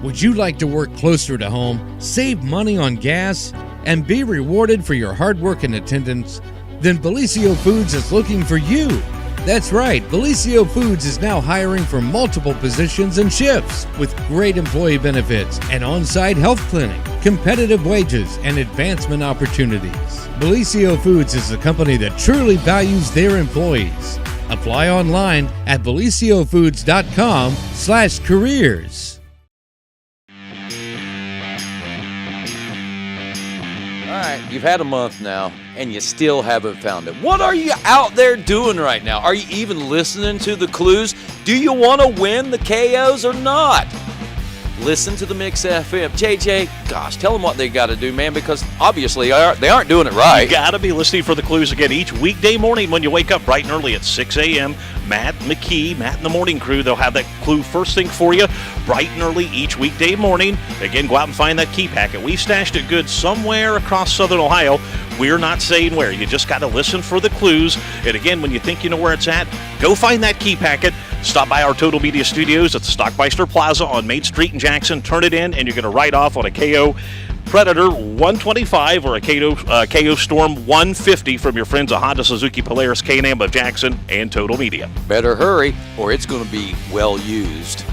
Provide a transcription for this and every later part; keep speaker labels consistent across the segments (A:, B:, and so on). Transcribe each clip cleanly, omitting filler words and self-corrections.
A: Would you like to work closer to home, save money on gas, and be rewarded for your hard work and attendance? Then Bellisio Foods is looking for you. That's right, Bellisio Foods is now hiring for multiple positions and shifts with great employee benefits, an on-site health clinic, competitive wages, and advancement opportunities. Bellisio Foods is a company that truly values their employees. Apply online at belisiofoods.com/careers.
B: All right, you've had a month now, and you still haven't found it. What are you out there doing right now? Are you even listening to the clues? Do you want to win the KOs or not? Listen to the Mix FM. JJ, gosh, tell them what they got to do, man, because obviously they aren't doing it right.
C: You got to be listening for the clues again each weekday morning when you wake up bright and early at 6 a.m. Matt and the morning crew, they'll have that clue first thing for you bright and early each weekday morning. Again, go out and find that key packet. We've stashed it good somewhere across southern Ohio. We're not saying where. You just got to listen for the clues. And again, when you think you know where it's at, go find that key packet. Stop by our Total Media Studios at the Stockmeister Plaza on Main Street in Jackson. Turn it in, and you're going to write off on a KO Predator 125 or a KO Storm 150 from your friends at Honda Suzuki Polaris K&M of Jackson and Total Media.
B: Better hurry, or it's going to be well used.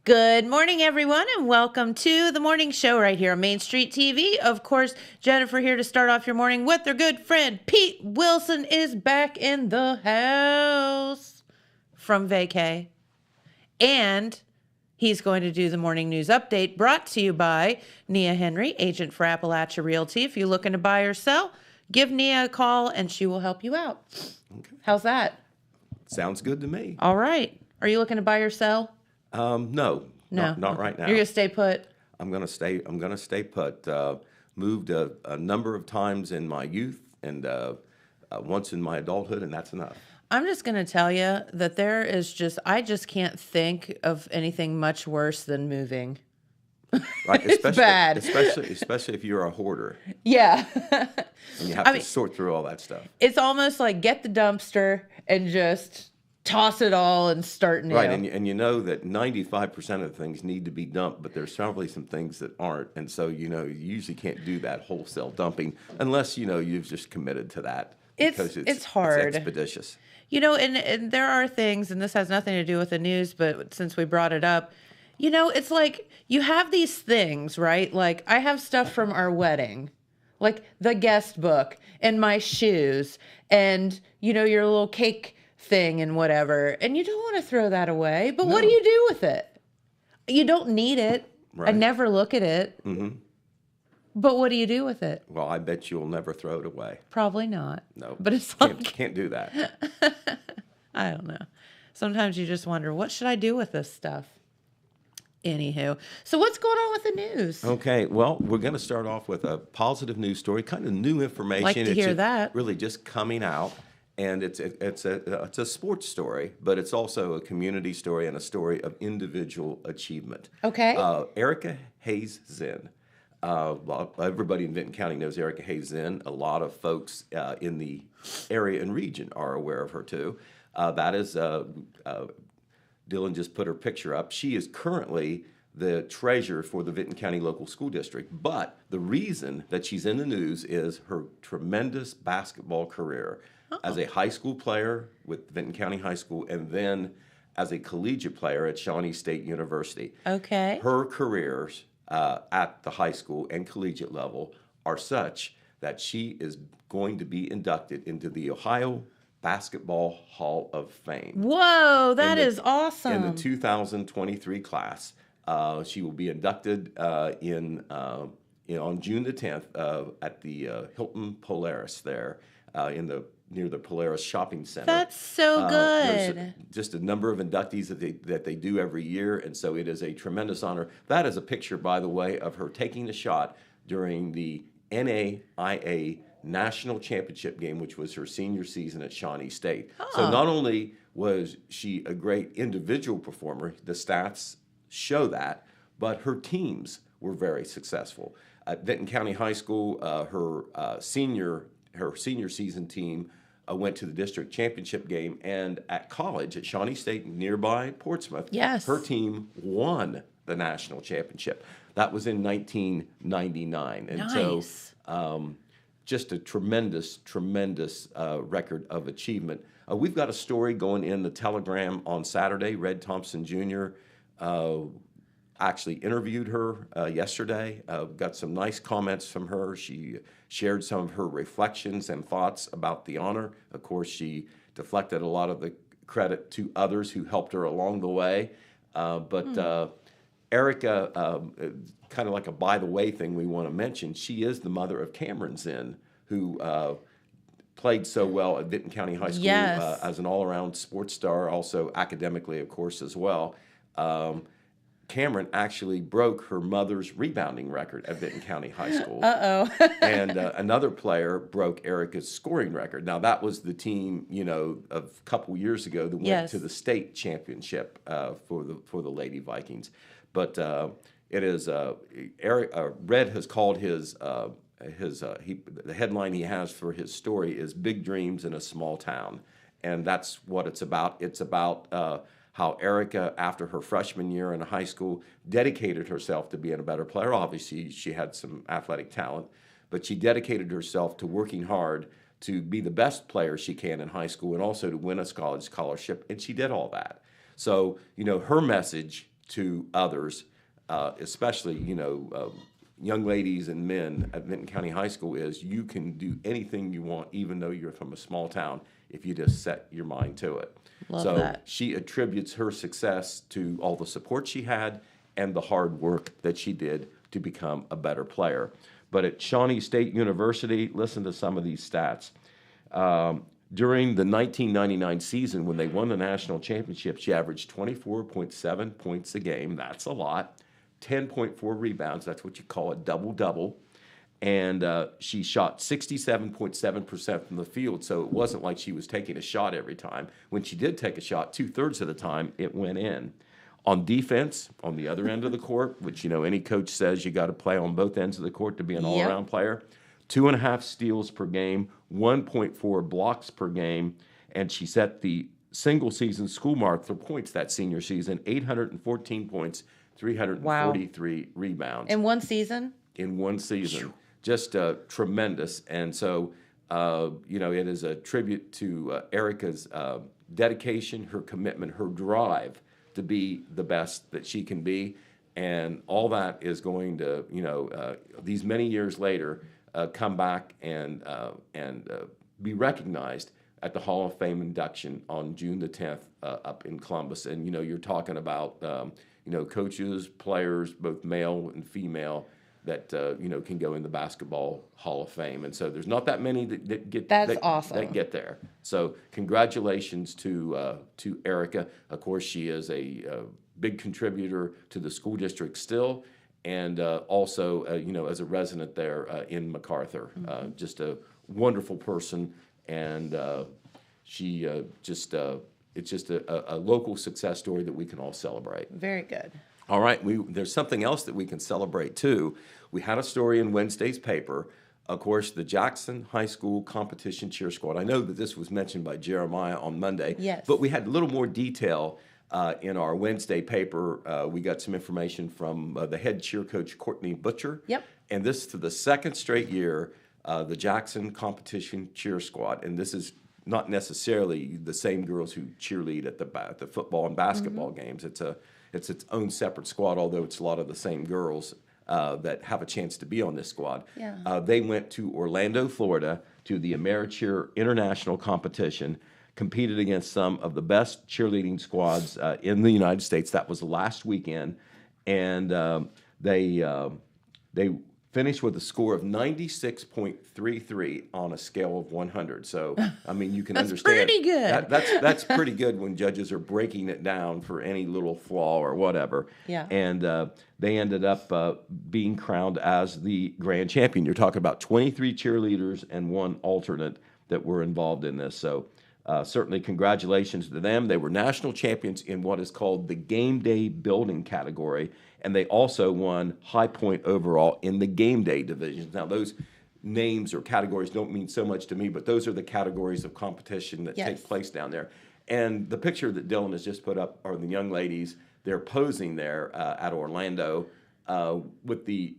D: Good morning, everyone, and welcome to the morning show right here on Main Street TV. Of course, Jennifer here to start off your morning with her good friend Pete Wilson is back in the house from vacay. And he's going to do the morning news update brought to you by Nia Henry, agent for Appalachia Realty. If you're looking to buy or sell, give Nia a call and she will help you out. Okay. How's that?
E: Sounds good to me.
D: All right. Are you looking to buy or sell?
E: No, not right now.
D: You're gonna stay put.
E: I'm gonna stay put. Moved a number of times in my youth and once in my adulthood, and that's enough.
D: I'm just gonna tell you that I just can't think of anything much worse than moving.
E: Right,
D: It's bad.
E: especially if you're a hoarder.
D: Yeah.
E: And you have to sort through all that stuff.
D: It's almost like get the dumpster and just toss it all and start new.
E: Right, and you know that 95% of things need to be dumped, but there's probably some things that aren't, and so you usually can't do that wholesale dumping unless you've just committed to that.
D: It's hard.
E: It's expeditious.
D: And there are things, and this has nothing to do with the news, but since we brought it up, it's like you have these things, right? Like I have stuff from our wedding, like the guest book and my shoes and, your little cake thing and whatever, and you don't want to throw that away, but what do you do with it? You don't need it.
E: Right.
D: I never look at it. Mm-hmm. But what do you do with it?
E: Well, I bet you'll never throw it away.
D: Probably not.
E: No.
D: But it's
E: can't do that.
D: I don't know. Sometimes you just wonder, what should I do with this stuff? Anywho, so what's going on with the news?
E: Okay, well, we're going to start off with a positive news story, kind of new information.
D: Like to hear that.
E: Really just coming out. And it's a sports story, but it's also a community story and a story of individual achievement.
D: Okay.
E: Erica Hayes Zinn. Well, everybody in Vinton County knows Erica Hayes Zinn. A lot of folks in the area and region are aware of her too. That is, Dylan just put her picture up. She is currently the treasurer for the Vinton County Local School District. But the reason that she's in the news is her tremendous basketball career. As a high school player with Vinton County High School, and then as a collegiate player at Shawnee State University.
D: Okay.
E: Her careers at the high school and collegiate level are such that she is going to be inducted into the Ohio Basketball Hall of Fame.
D: Whoa, that is awesome.
E: In the 2023 class. She will be inducted on June the 10th at the Hilton Polaris there near the Polaris Shopping Center.
D: That's so good.
E: There's just a number of inductees that they do every year, and so it is a tremendous honor. That is a picture, by the way, of her taking a shot during the NAIA National Championship game, which was her senior season at Shawnee State. Oh. So not only was she a great individual performer, the stats show that, but her teams were very successful. At Benton County High School, her senior season team went to the district championship game, and at college at Shawnee State nearby Portsmouth,
D: Yes.
E: her team won the national championship. That was in 1999, and
D: Nice.
E: so just a tremendous record of achievement. We've got a story going in the Telegram on Saturday. Red Thompson Jr. Actually interviewed her yesterday. Got some nice comments from her. She shared some of her reflections and thoughts about the honor. Of course, she deflected a lot of the credit to others who helped her along the way. But Erica, kind of like a by the way thing we want to mention, she is the mother of Cameron Zinn, who played so well at Benton County High School
D: Yes.
E: as an all-around sports star, also academically, of course, as well. Cameron actually broke her mother's rebounding record at Benton County High School. And another player broke Erica's scoring record. Now, that was the team, of a couple years ago that went
D: Yes.
E: to the state championship for the Lady Vikings. But it is Red has called the headline he has for his story is "Big Dreams in a Small Town," and that's what it's about. It's about how Erica, after her freshman year in high school, dedicated herself to being a better player. Obviously, she had some athletic talent, but she dedicated herself to working hard to be the best player she can in high school and also to win a college scholarship, and she did all that. So, her message to others, especially, young ladies and men at Benton County High School is you can do anything you want, even though you're from a small town, if you just set your mind to it.
D: Love
E: so
D: that.
E: she attributes her success to all the support she had and the hard work that she did to become a better player. But at Shawnee State University, listen to some of these stats. During the 1999 season, when they won the national championship, she averaged 24.7 points a game. That's a lot. 10.4 rebounds. That's what you call a double-double. And she shot 67.7% from the field, so it wasn't like she was taking a shot every time. When she did take a shot, 2/3 of the time, it went in. On defense, on the other end of the court, which, any coach says you got to play on both ends of the court to be an all-around player, 2.5 steals per game, 1.4 blocks per game, and she set the single-season school mark for points that senior season, 814 points, 343 rebounds.
D: In one season?
E: In one season. Just tremendous. And so, it is a tribute to Erica's dedication, her commitment, her drive to be the best that she can be. And all that is going to, these many years later, come back and be recognized at the Hall of Fame induction on June the 10th up in Columbus. And, you're talking about, coaches, players, both male and female, that can go in the Basketball Hall of Fame, and so there's not that many that get
D: awesome.
E: that get there. So congratulations to Erica. Of course, she is a big contributor to the school district still, and also as a resident there in MacArthur. Just a wonderful person, and she it's just a local success story that we can all celebrate.
D: Very good.
E: All right, there's something else that we can celebrate too. We had a story in Wednesday's paper. Of course, the Jackson High School Competition Cheer Squad. I know that this was mentioned by Jeremiah on Monday,
D: yes,
E: but we had a little more detail in our Wednesday paper. We got some information from the head cheer coach, Courtney Butcher.
D: Yep.
E: And this is the second straight year, the Jackson Competition Cheer Squad, and this is not necessarily the same girls who cheerlead at the football and basketball games. It's its own separate squad, although it's a lot of the same girls that have a chance to be on this squad.
D: Yeah.
E: They went to Orlando, Florida, to the AmeriCheer International Competition, competed against some of the best cheerleading squads in the United States. That was last weekend, and they finished with a score of 96.33 on a scale of 100. So, I mean, you can
D: That's
E: understand.
D: pretty good.
E: That's pretty good when judges are breaking it down for any little flaw or whatever.
D: Yeah.
E: And they ended up being crowned as the grand champion. You're talking about 23 cheerleaders and one alternate that were involved in this. So, certainly congratulations to them. They were national champions in what is called the game day building category, and they also won high point overall in the game day divisions. Now, those names or categories don't mean so much to me, but those are the categories of competition that take place down there. And the picture that Dylan has just put up are the young ladies. They're posing there at Orlando with the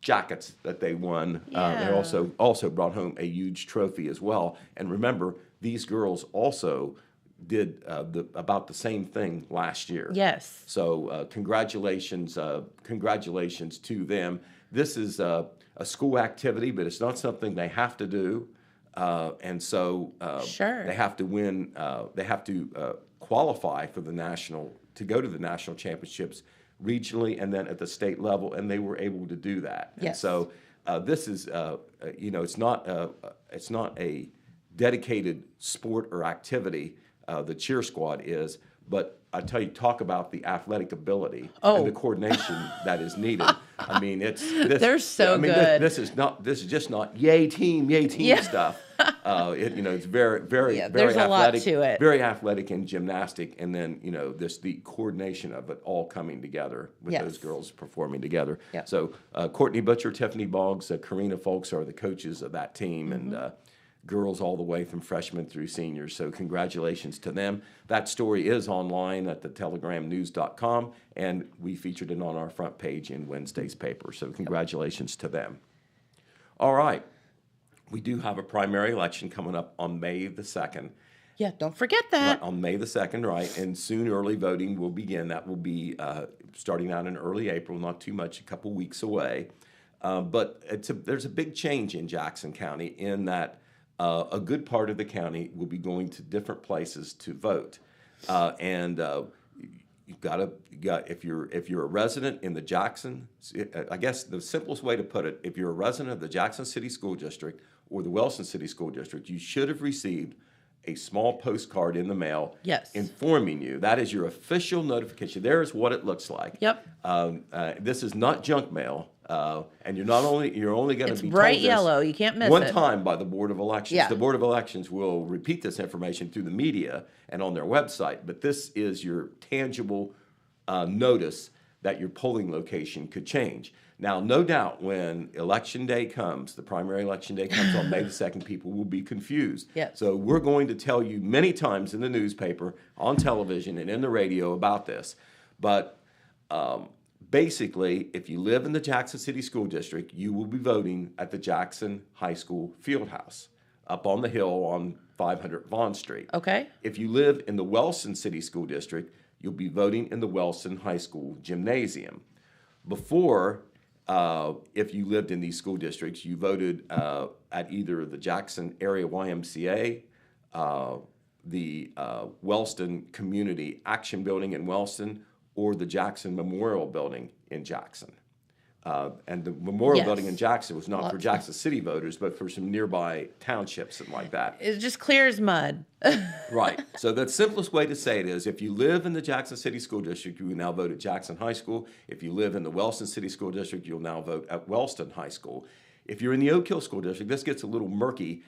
E: jackets that they won. They also brought home a huge trophy as well. And remember, these girls also did about the same thing last year.
D: Yes.
E: So congratulations to them. This is a school activity, but it's not something they have to do. And so they have to win. They have to qualify for to go to the national championships regionally and then at the state level, and they were able to do that.
D: Yes.
E: And so this is, it's not a dedicated sport or activity. The cheer squad is, but I tell you, talk about the athletic ability and the coordination that is needed. I mean,
D: they're so good.
E: This is just not yay team stuff. It's very
D: there's
E: athletic,
D: a lot to it.
E: very athletic and gymnastic, and then the coordination of it all coming together with those girls performing together.
D: Yep.
E: So Courtney Butcher, Tiffany Boggs, Karina Folks are the coaches of that team, and girls all the way from freshmen through seniors. So congratulations to them. That story is online at thetelegramnews.com, and we featured it on our front page in Wednesday's paper. So congratulations to them. All right. We do have a primary election coming up on May the 2nd.
D: Yeah, don't forget that.
E: Right, on May the 2nd, right, and soon early voting will begin. That will be starting out in early April, not too much, a couple weeks away. But there's a big change in Jackson County in that a good part of the county will be going to different places to vote, and if you're a resident in the Jackson, I guess the simplest way to put it, if you're a resident of the Jackson City School District or the Wellston City School District, you should have received a small postcard in the mail informing you. That is your official notification. There's what it looks like.
D: Yep.
E: This is not junk mail. And you're only going to be told
D: bright
E: this
D: yellow. You can't miss
E: one
D: it.
E: time by the Board of Elections.
D: Yeah.
E: The Board of Elections will repeat this information through the media and on their website, but this is your tangible notice that your polling location could change. Now, no doubt when Election Day comes, the primary Election Day comes on May the 2nd, people will be confused.
D: Yes.
E: So we're going to tell you many times in the newspaper, on television, and in the radio about this. But basically, if you live in the Jackson City School District, you will be voting at the Jackson High School Fieldhouse up on the hill on 500 Vaughn Street.
D: Okay.
E: If you live in the Wellston City School District, you'll be voting in the Wellston High School Gymnasium. Before, if you lived in these school districts, you voted at either the Jackson Area YMCA, the Wellston Community Action Building in Wellston, or the Jackson Memorial Building in Jackson. And the Memorial Building in Jackson was not for Jackson City voters, but for some nearby townships and like that.
D: It's just clear as mud.
E: Right. So the simplest way to say it is, if you live in the Jackson City School District, you will now vote at Jackson High School. If you live in the Wellston City School District, you'll now vote at Wellston High School. If you're in the Oak Hill School District, this gets a little murky.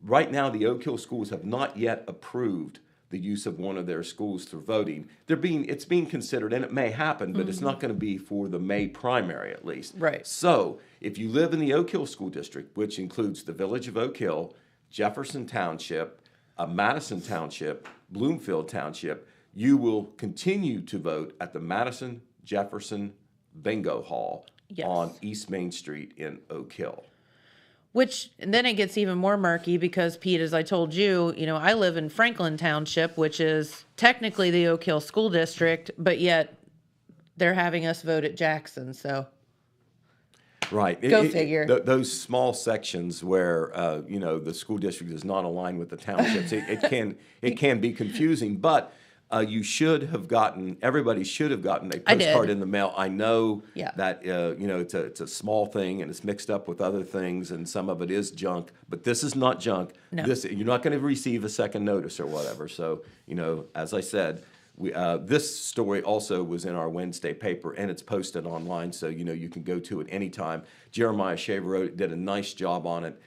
E: Right now, the Oak Hill schools have not yet approved the use of one of their schools for voting. It's being considered, and it may happen, but it's not going to be for the May primary at least.
D: Right.
E: So if you live in the Oak Hill School District, which includes the village of Oak Hill, Jefferson Township, Madison Township, Bloomfield Township, you will continue to vote at the Madison Jefferson Bingo Hall on East Main Street in Oak Hill.
D: And then it gets even more murky because, Pete, as I told you, I live in Franklin Township, which is technically the Oak Hill School District, but yet they're having us vote at Jackson, so.
E: Right.
D: Go figure.
E: Those small sections where, the school district is not aligned with the townships, it can be confusing, but everybody should have gotten a postcard in the mail. I know that, it's a small thing and it's mixed up with other things and some of it is junk, but this is not junk.
D: No.
E: You're not going to receive a second notice or whatever. So, as I said, this story also was in our Wednesday paper, and it's posted online, so you can go to it anytime. Jeremiah Shaver did a nice job on it.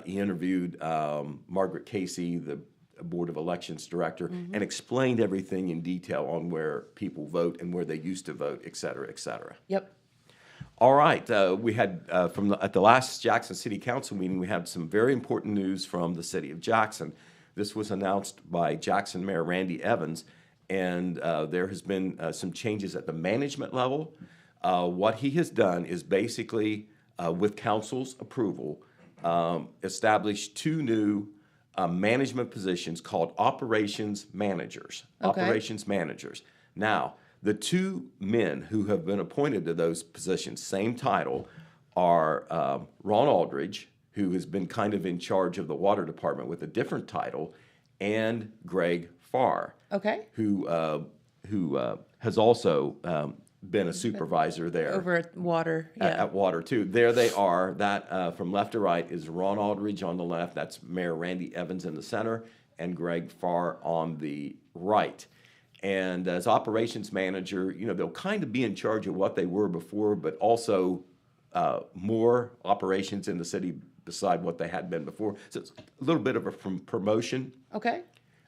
E: He interviewed Margaret Casey, the Board of Elections director, and explained everything in detail on where people vote and where they used to vote, et cetera, et cetera.
D: Yep.
E: All right, we had at the last Jackson City Council meeting, we had some very important news from the city of Jackson. This was announced by Jackson Mayor Randy Evans, and there has been some changes at the management level. What he has done is basically, with council's approval, established 2 new management positions called operations managers.
D: Okay.
E: Operations managers. Now, the 2 men who have been appointed to those positions, same title, are Ron Aldridge, who has been kind of in charge of the water department with a different title, and Greg Farr,
D: Okay.
E: who has also been a supervisor there.
D: Over at water. Yeah.
E: At Water too. There they are. That from left to right is Ron Aldridge on the left. That's Mayor Randy Evans in the center, and Greg Farr on the right. And as operations manager, they'll kind of be in charge of what they were before, but also more operations in the city beside what they had been before. So it's a little bit of a promotion.
D: Okay.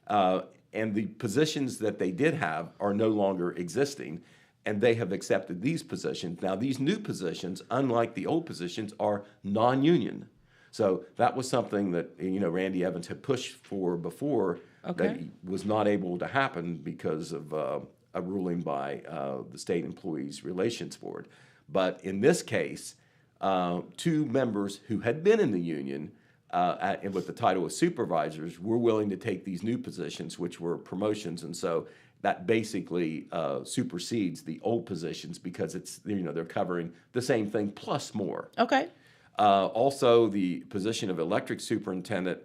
E: And the positions that they did have are no longer existing, and they have accepted these positions. Now, these new positions, unlike the old positions, are non-union. So that was something that, Randy Evans had pushed for before,
D: Okay.
E: that was not able to happen because of a ruling by the State Employees Relations Board. But in this case, 2 members who had been in the union and with the title of supervisors were willing to take these new positions, which were promotions, and so that basically supersedes the old positions because it's they're covering the same thing plus more.
D: Okay.
E: Also, the position of electric superintendent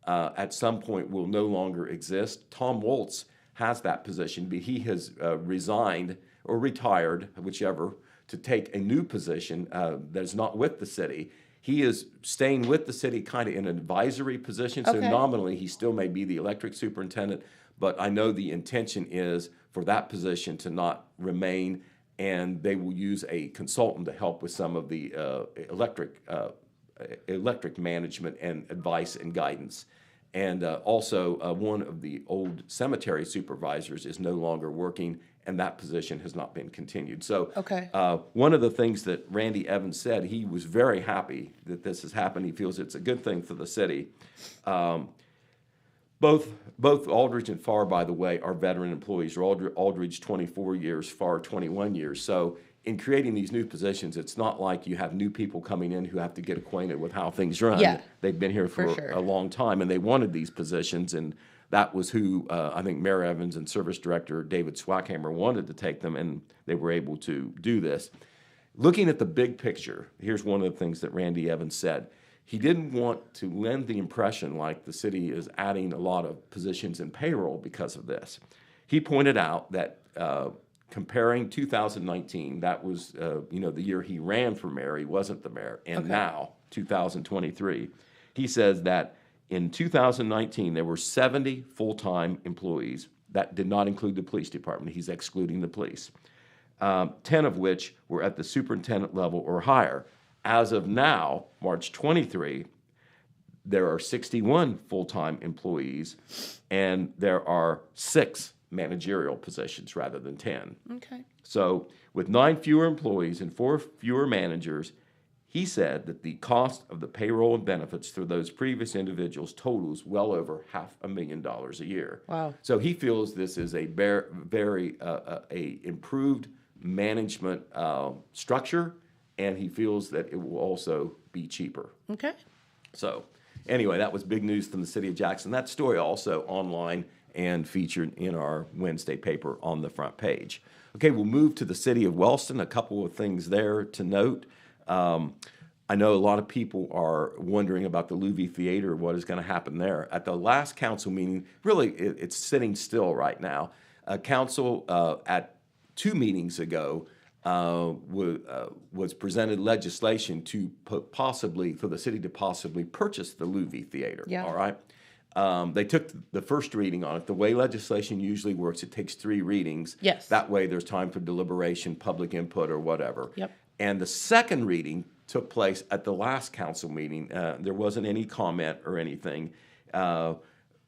E: at some point will no longer exist. Tom Waltz has that position, but he has resigned or retired, whichever, to take a new position that's not with the city. He is staying with the city kind of in an advisory position, so
D: Okay.
E: nominally he still may be the electric superintendent, but I know the intention is for that position to not remain, and they will use a consultant to help with some of the electric management and advice and guidance. And also, one of the old cemetery supervisors is no longer working, and that position has not been continued. So
D: Okay.
E: one of the things that Randy Evans said, he was very happy that this has happened. He feels it's a good thing for the city. Both Aldridge and Farr, by the way, are veteran employees. Aldridge 24 years, Farr 21 years. So in creating these new positions, it's not like you have new people coming in who have to get acquainted with how things run.
D: Yeah,
E: They've been here for
D: sure.
E: a long time, and they wanted these positions, and that was who I think Mayor Evans and Service Director David Swackhammer wanted to take them, and they were able to do this. Looking at the big picture, here's one of the things that Randy Evans said. He didn't want to lend the impression like the city is adding a lot of positions in payroll because of this. He pointed out that comparing 2019, that was the year he ran for mayor, he wasn't the mayor, and now 2023, he says that in 2019 there were 70 full-time employees. That did not include the police department. He's excluding the police. 10 of which were at the superintendent level or higher. As of now, March 23, there are 61 full-time employees, and there are 6 managerial positions rather than 10.
D: Okay.
E: So with 9 fewer employees and 4 fewer managers, he said that the cost of the payroll and benefits for those previous individuals totals well over $500,000 a year.
D: Wow.
E: So he feels this is a very improved management structure, and he feels that it will also be cheaper.
D: Okay.
E: So anyway, that was big news from the city of Jackson. That story also online and featured in our Wednesday paper on the front page. Okay, we'll move to the city of Wellston. A couple of things there to note. I know a lot of people are wondering about the Louis Theater, what is going to happen there. At the last council meeting, really it's sitting still right now. Council at 2 meetings ago was presented legislation to for the city to possibly purchase the Louis Theater.
D: Yeah.
E: All right. They took the first reading on it. The way legislation usually works, it takes 3 readings.
D: Yes.
E: That way there's time for deliberation, public input, or whatever.
D: Yep.
E: And the second reading took place at the last council meeting. There wasn't any comment or anything.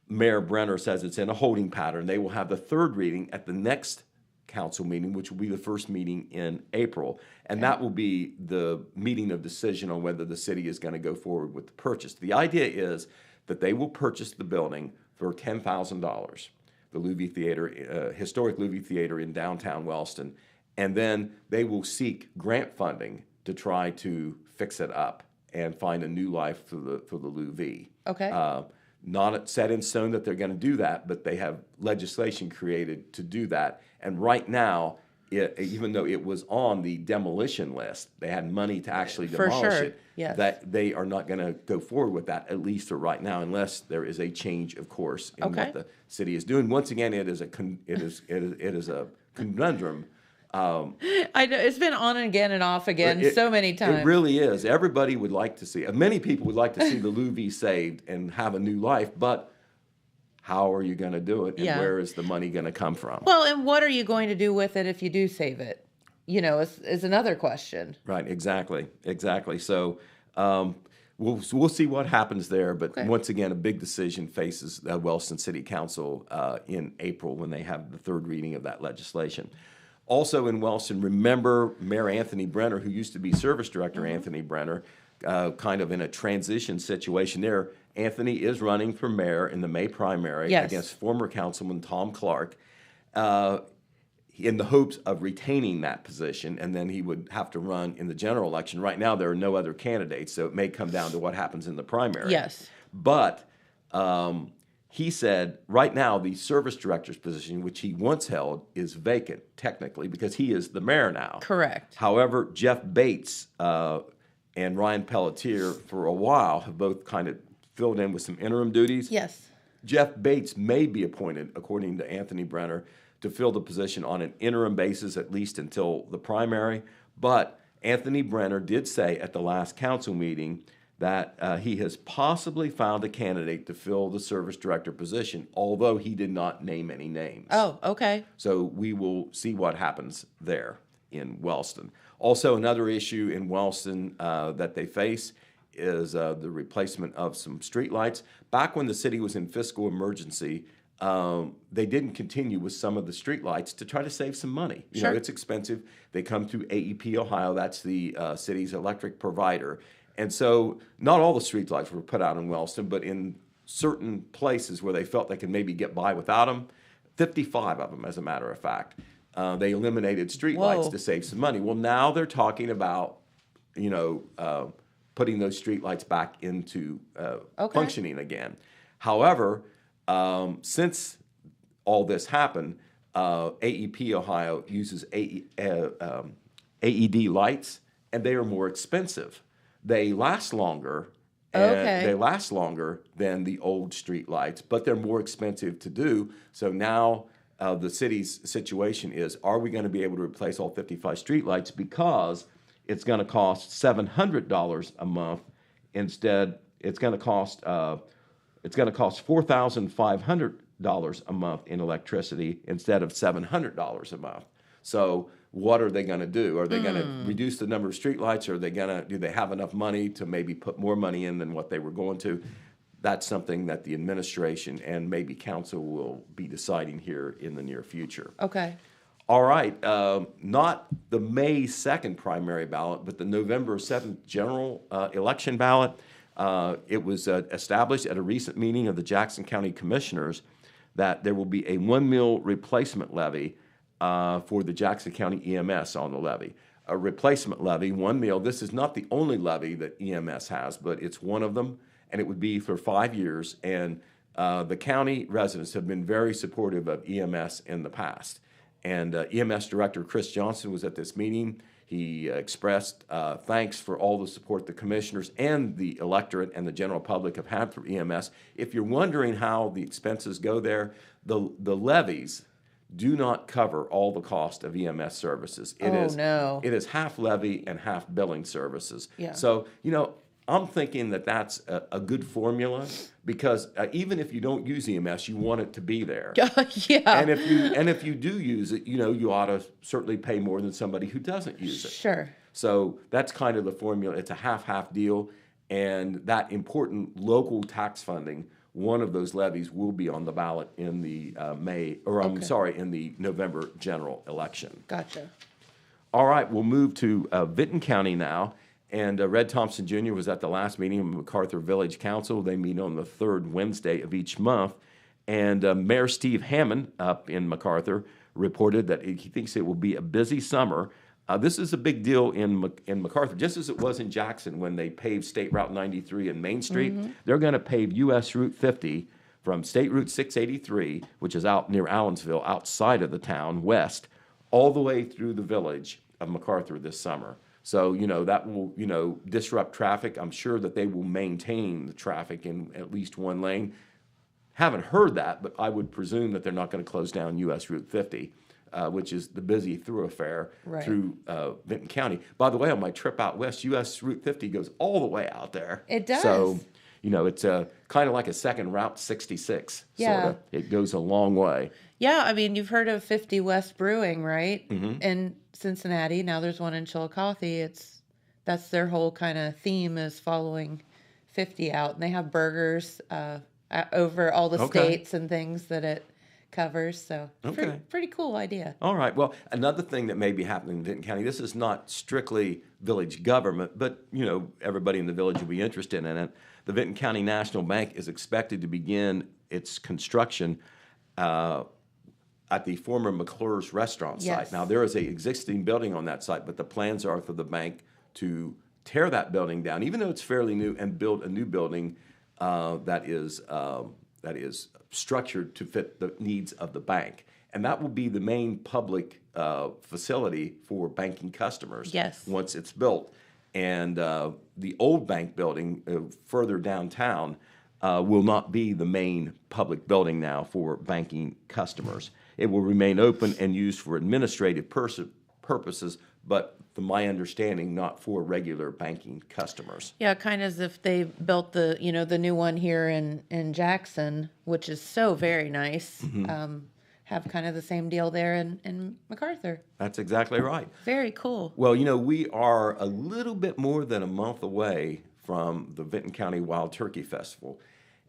E: Mayor Brenner says it's in a holding pattern. They will have the third reading at the next council meeting, which will be the first meeting in April. And that will be the meeting of decision on whether the city is going to go forward with the purchase. The idea is that they will purchase the building for $10,000, the Louis Theater, historic Louis Theater in downtown Wellston, and then they will seek grant funding to try to fix it up and find a new life for the Louis.
D: Okay.
E: Not set in stone that they're going to do that, but they have legislation created to do that. And right now, even though it was on the demolition list, they had money to actually demolish it.
D: Yes.
E: That they are not going to go forward with that, at least for right now, unless there is a change, of course, in what the city is doing. Once again, it is a conundrum.
D: I know it's been on again and off again so many times.
E: It really is. Everybody would like to see, many people would like to see the Louis saved and have a new life, but how are you going to do it, and where is the money going to come from?
D: Well, and what are you going to do with it if you do save it? You know, is another question.
E: Right, exactly. So we'll see what happens there, but once again, a big decision faces Wellston City Council in April when they have the third reading of that legislation. Also in Wellston, remember Mayor Anthony Brenner, who used to be Service Director Anthony Brenner, kind of in a transition situation there. Anthony is running for mayor in the May primary against former Councilman Tom Clark in the hopes of retaining that position, and then he would have to run in the general election. Right now, there are no other candidates, so it may come down to what happens in the primary.
D: Yes.
E: But he said right now the service director's position, which he once held, is vacant technically because he is the mayor now.
D: Correct.
E: However, Jeff Bates and Ryan Pelletier for a while have both kind of filled in with some interim duties.
D: Yes.
E: Jeff Bates may be appointed, according to Anthony Brenner, to fill the position on an interim basis at least until the primary. But Anthony Brenner did say at the last council meeting that he has possibly found a candidate to fill the service director position, although he did not name any names.
D: Oh, okay.
E: So we will see what happens there in Wellston. Also, another issue in Wellston that they face is the replacement of some streetlights. Back when the city was in fiscal emergency, they didn't continue with some of the streetlights to try to save some money. You know, it's expensive. They come through AEP Ohio. That's the city's electric provider. And so not all the streetlights were put out in Wellston, but in certain places where they felt they could maybe get by without them, 55 of them, as a matter of fact. They eliminated streetlights to save some money. Well, now they're talking about, putting those streetlights back into functioning again. However, since all this happened, AEP Ohio uses AED lights, and they are more expensive. They last longer. They last longer than the old street lights, but they're more expensive to do. So now the city's situation is: are we going to be able to replace all 55 street lights? Because it's going to cost $700 a month. Instead, it's going to cost $4,500 a month in electricity instead of $700 a month. So what are they going to do? Are they going to reduce the number of streetlights? Or do they have enough money to maybe put more money in than what they were going to? That's something that the administration and maybe council will be deciding here in the near future.
D: Okay.
E: All right. Not the May 2nd primary ballot, but the November 7th general election ballot. It was established at a recent meeting of the Jackson County Commissioners that there will be a 1 mil replacement levy for the Jackson County EMS on the levy. A replacement levy, 1 mil. This is not the only levy that EMS has, but it's one of them, and it would be for 5 years. And the county residents have been very supportive of EMS in the past. And EMS Director Chris Johnson was at this meeting. He expressed thanks for all the support the commissioners and the electorate and the general public have had for EMS. If you're wondering how the expenses go there, the levies do not cover all the cost of EMS services. It is half levy and half billing services. Yeah. So, I'm thinking that that's a good formula because even if you don't use EMS, you want it to be there.
D: Yeah.
E: And if you do use it, you ought to certainly pay more than somebody who doesn't use it.
D: Sure.
E: So that's kind of the formula. It's a half-half deal, and that important local tax funding one of those levies will be on the ballot in the in the November general election.
D: Gotcha.
E: All right, we'll move to Vinton County now. And Red Thompson Jr. was at the last meeting of MacArthur Village Council. They meet on the third Wednesday of each month. And Mayor Steve Hammond up in MacArthur reported that he thinks it will be a busy summer. This is a big deal in MacArthur, just as it was in Jackson when they paved State Route 93 and Main Street. They're going to pave U.S. Route 50 from State Route 683, which is out near Allensville, outside of the town, west, all the way through the village of MacArthur this summer. So, that will, disrupt traffic. I'm sure that they will maintain the traffic in at least one lane. Haven't heard that, but I would presume that they're not going to close down U.S. Route 50. Which is the busy thoroughfare through Vinton County. By the way, on my trip out west, U.S. Route 50 goes all the way out there.
D: It does.
E: So, it's kind of like a second Route 66, sort of. It goes a long way.
D: Yeah, I mean, you've heard of 50 West Brewing, right?
E: Mm-hmm.
D: In Cincinnati. Now there's one in Chillicothe. That's their whole kind of theme is following 50 out. And they have burgers over all the states and things that it covers. So pretty cool idea.
E: All right. Well, another thing that may be happening in Vinton County, this is not strictly village government, but, everybody in the village will be interested in it. The Vinton County National Bank is expected to begin its construction at the former McClure's restaurant site. Now, there is an existing building on that site, but the plans are for the bank to tear that building down, even though it's fairly new, and build a new building that is structured to fit the needs of the bank. And that will be the main public facility for banking customers once it's built. And the old bank building further downtown will not be the main public building now for banking customers. It will remain open and used for administrative purposes, but from my understanding, not for regular banking customers.
D: Yeah, kind of as if they built the new one here in Jackson, which is so very nice. Have kind of the same deal there in MacArthur.
E: That's exactly right.
D: Very cool.
E: Well, we are a little bit more than a month away from the Vinton County Wild Turkey Festival.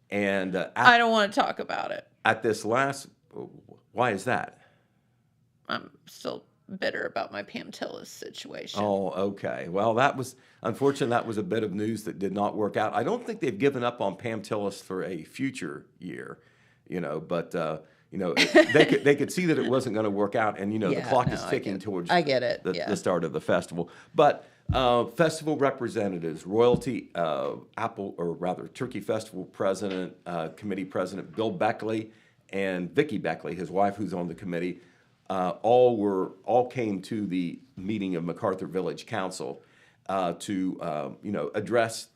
E: And
D: I don't want to talk about it.
E: At this last, why is that?
D: I'm still bitter about my Pam Tillis situation.
E: Oh, okay. Well, unfortunately, that was a bit of news that did not work out. I don't think they've given up on Pam Tillis for a future year, but they could see that it wasn't going to work out, and the clock is ticking towards the start of the festival. But festival representatives, royalty, Turkey Festival president, committee president Bill Beckley, and Vicki Beckley, his wife, who's on the committee, all came to the meeting of MacArthur Village Council to address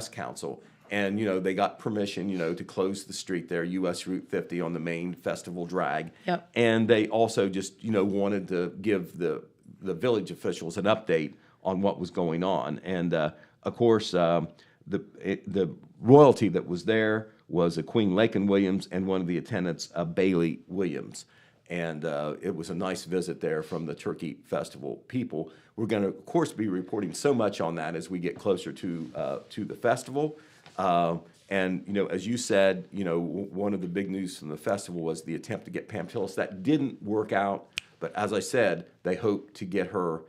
E: council. And, they got permission, to close the street there, U.S. Route 50 on the main festival drag.
D: Yep.
E: And they also just, wanted to give the village officials an update on what was going on. And, of course, the royalty that was there was a Queen Lakin Williams and one of the attendants, Bailey Williams. And it was a nice visit there from the Turkey Festival people. We're going to, of course, be reporting so much on that as we get closer to the festival. And, as you said, one of the big news from the festival was the attempt to get Pam Tillis. That didn't work out, but as I said, they hope to get her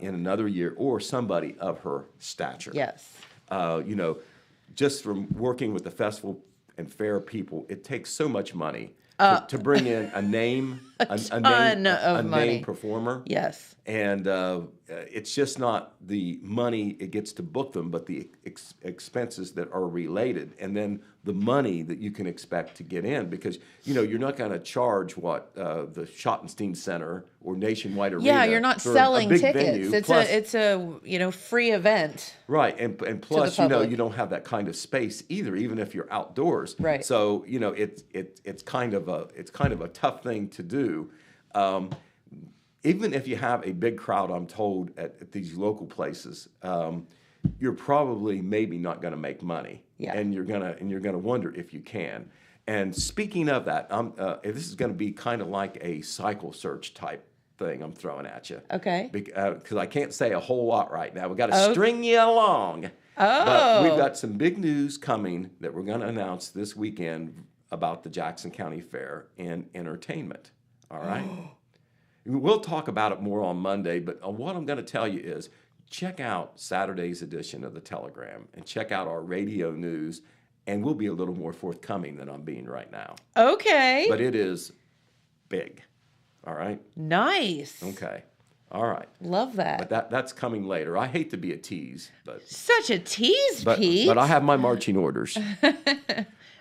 E: in another year or somebody of her stature.
D: Yes.
E: Just from working with the festival and fair people, it takes so much money to bring in a name performer.
D: Yes.
E: And it's just not the money it gets to book them, but the expenses that are related, and then the money that you can expect to get in, because you're not going to charge the Schottenstein Center or Nationwide Arena.
D: Yeah, you're not selling tickets.
E: Venue.
D: It's a free event.
E: Right, and plus you don't have that kind of space either, even if you're outdoors.
D: Right.
E: So it's kind of a tough thing to do. Even if you have a big crowd, I'm told at these local places, you're probably maybe not going to make money.
D: Yeah.
E: And you're gonna wonder if you can. And speaking of that, this is going to be kind of like a cycle search type thing I'm throwing at you.
D: Okay.
E: Because I can't say a whole lot right now. We got to string you along. But we've
D: Oh.
E: got some big news coming that we're going to announce this weekend about the Jackson County Fair and entertainment. All right? We'll talk about it more on Monday, but what I'm going to tell you is check out Saturday's edition of the Telegram and check out our radio news, and we'll be a little more forthcoming than I'm being right now.
D: Okay.
E: But it is big. All right?
D: Nice.
E: Okay. All right.
D: Love that.
E: But that's coming later. I hate to be a tease, but
D: Such a tease, Pete.
E: but I have my marching orders.